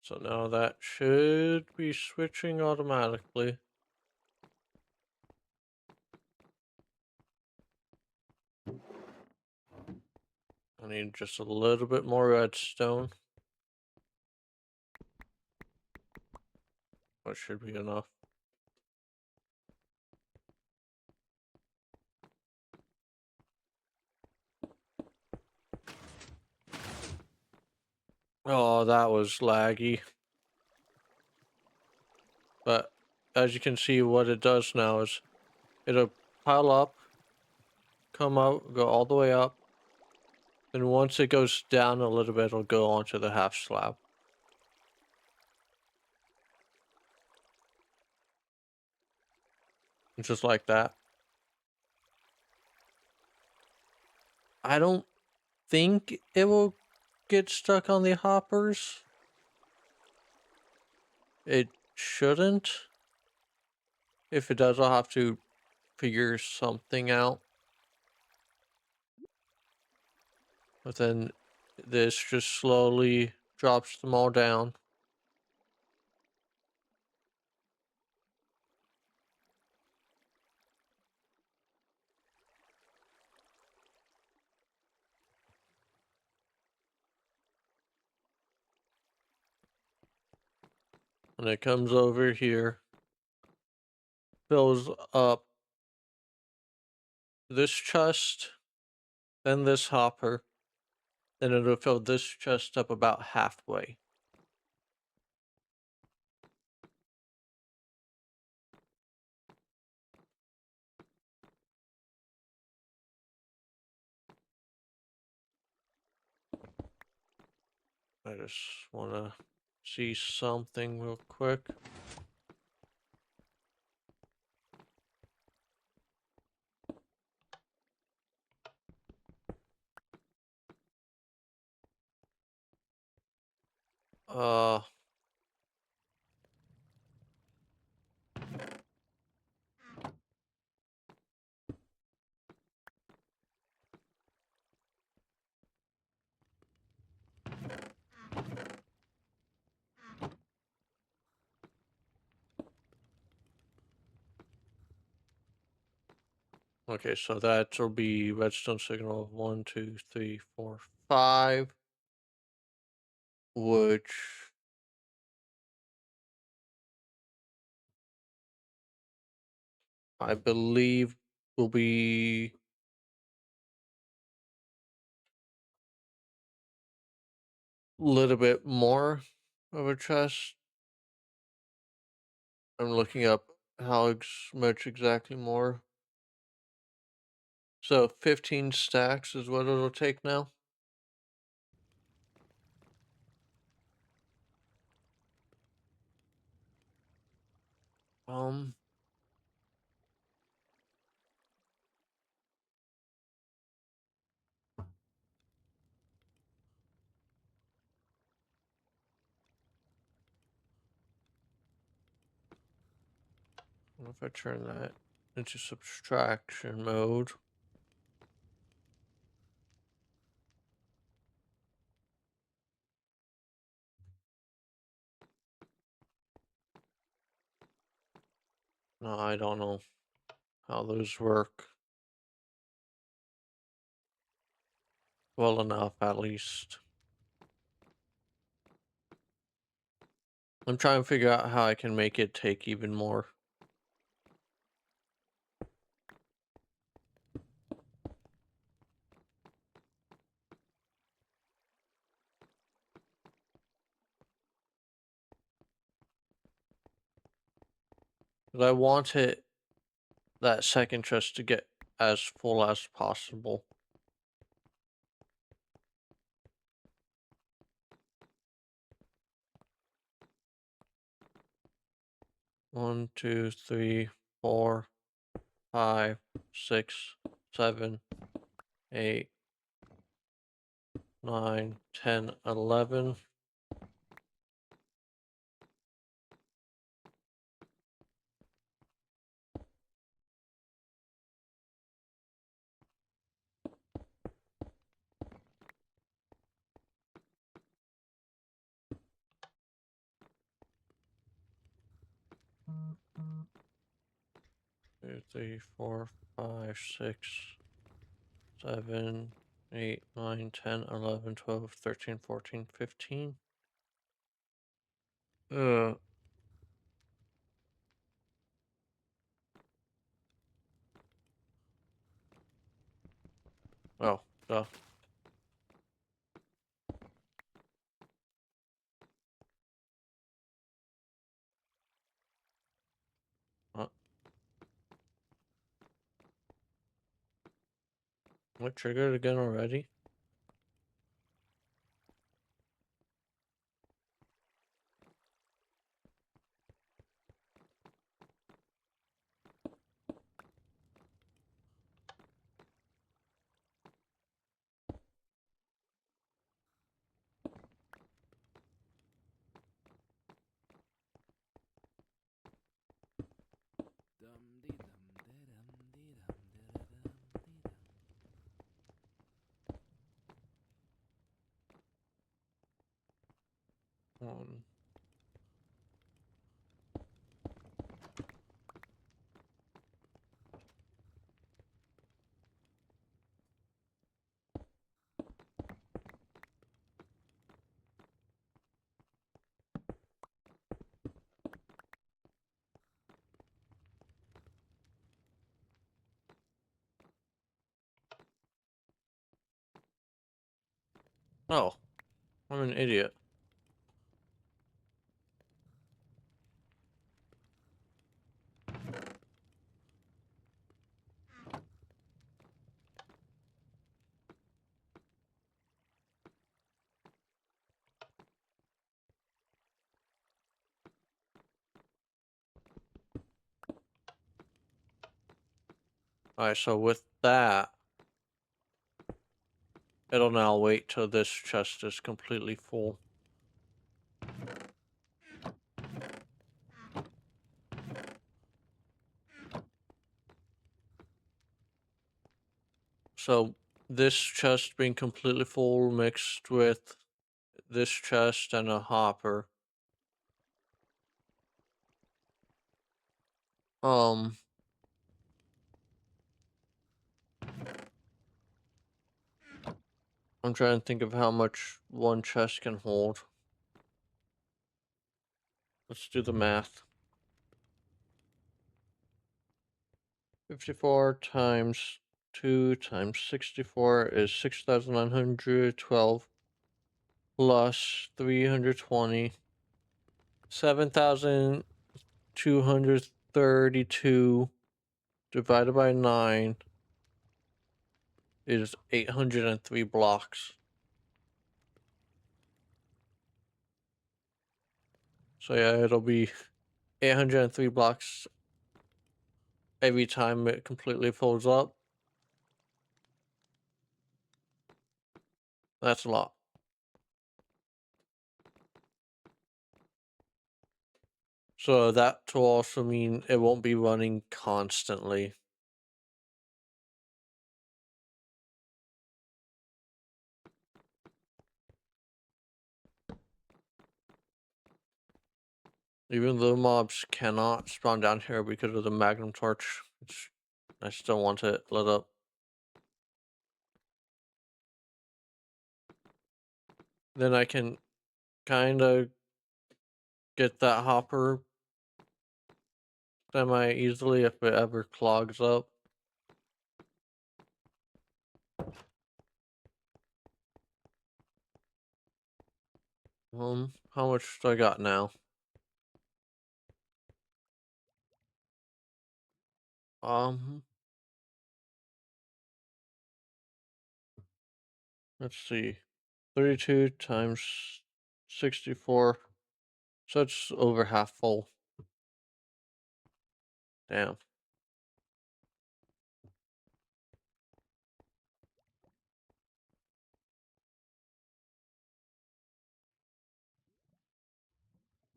Speaker 1: So now that should be switching automatically. I need just a little bit more redstone. That should be enough. Oh, that was laggy. But as you can see, what it does now is it'll pile up, come out, go all the way up. Then once it goes down a little bit, it'll go onto the half slab. And just like that. I don't think it will get stuck on the hoppers. It shouldn't. If it does, I'll have to figure something out. But then this just slowly drops them all down. And it comes over here, fills up this chest, then this hopper, then it'll fill this chest up about halfway. I just want to see something real quick. Uh, okay, so that will be redstone signal of 1, 2, 3, 4, 5, which I believe will be a little bit more of a chest. I'm looking up how much exactly more. So 15 stacks is what it'll take now. What if I turn that into subtraction mode? No, I don't know how those work. Well enough, at least. I'm trying to figure out how I can make it take even more. But I want that second chest to get as full as possible. One, two, three, 4, 5, 6, 7, 8, 9, 10, 11. Two, 3, 4, 5, 6, 7, 8, 9, 10, 11, 12, 13, 14, 15. Oh, duh. What triggered again already? Um, oh, I'm an idiot. Alright, so with that, it'll now wait till this chest is completely full. So this chest being completely full mixed with this chest and a hopper. I'm trying to think of how much one chest can hold. Let's do the math. 54 times 2 times 64 is 6,912 plus 320. 7,232 divided by 9 is 803 blocks. So yeah, it'll be 803 blocks every time it completely fills up. That's a lot. So that will also mean it won't be running constantly. Even though mobs cannot spawn down here because of the magnum torch, which I still want it lit up. Then I can kind of get that hopper semi easily if it ever clogs up. How much do I got now? Let's see. 32 times 64. So it's over half full. Damn.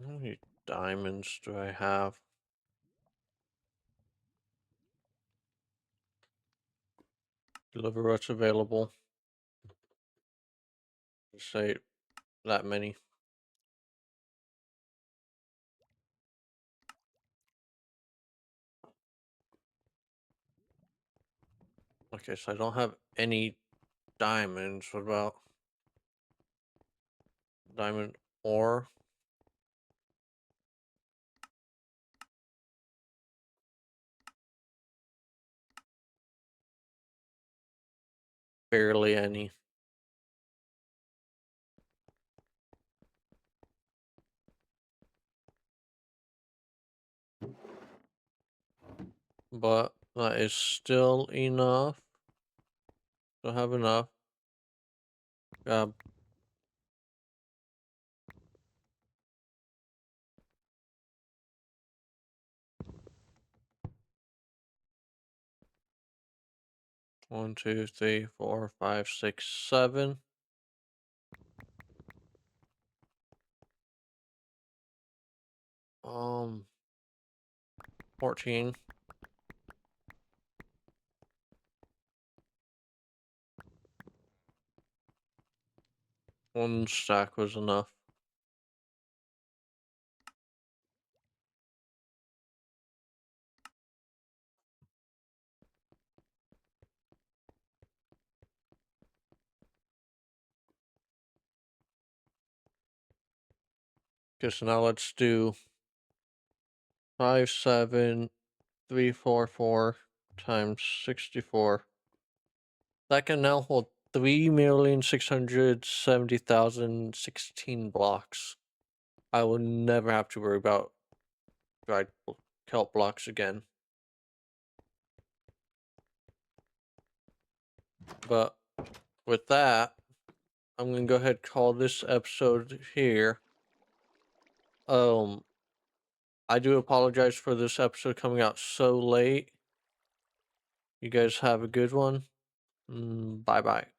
Speaker 1: How many diamonds do I have? Deliver what's available. Say that many. Okay, so I don't have any diamonds. What about diamond ore? barely any. But that is still enough. Still have enough. Grab 1, 2, 3, 4, 5, 6, 7. Um, 14. One stack was enough. Okay, so now let's do 5, 7, 3, 4, 4 times 64. That can now hold 3,670,016 blocks. I will never have to worry about dried kelp blocks again. But with that, I'm gonna go ahead and call this episode here. I do apologize for this episode coming out so late. You guys have a good one. Bye bye.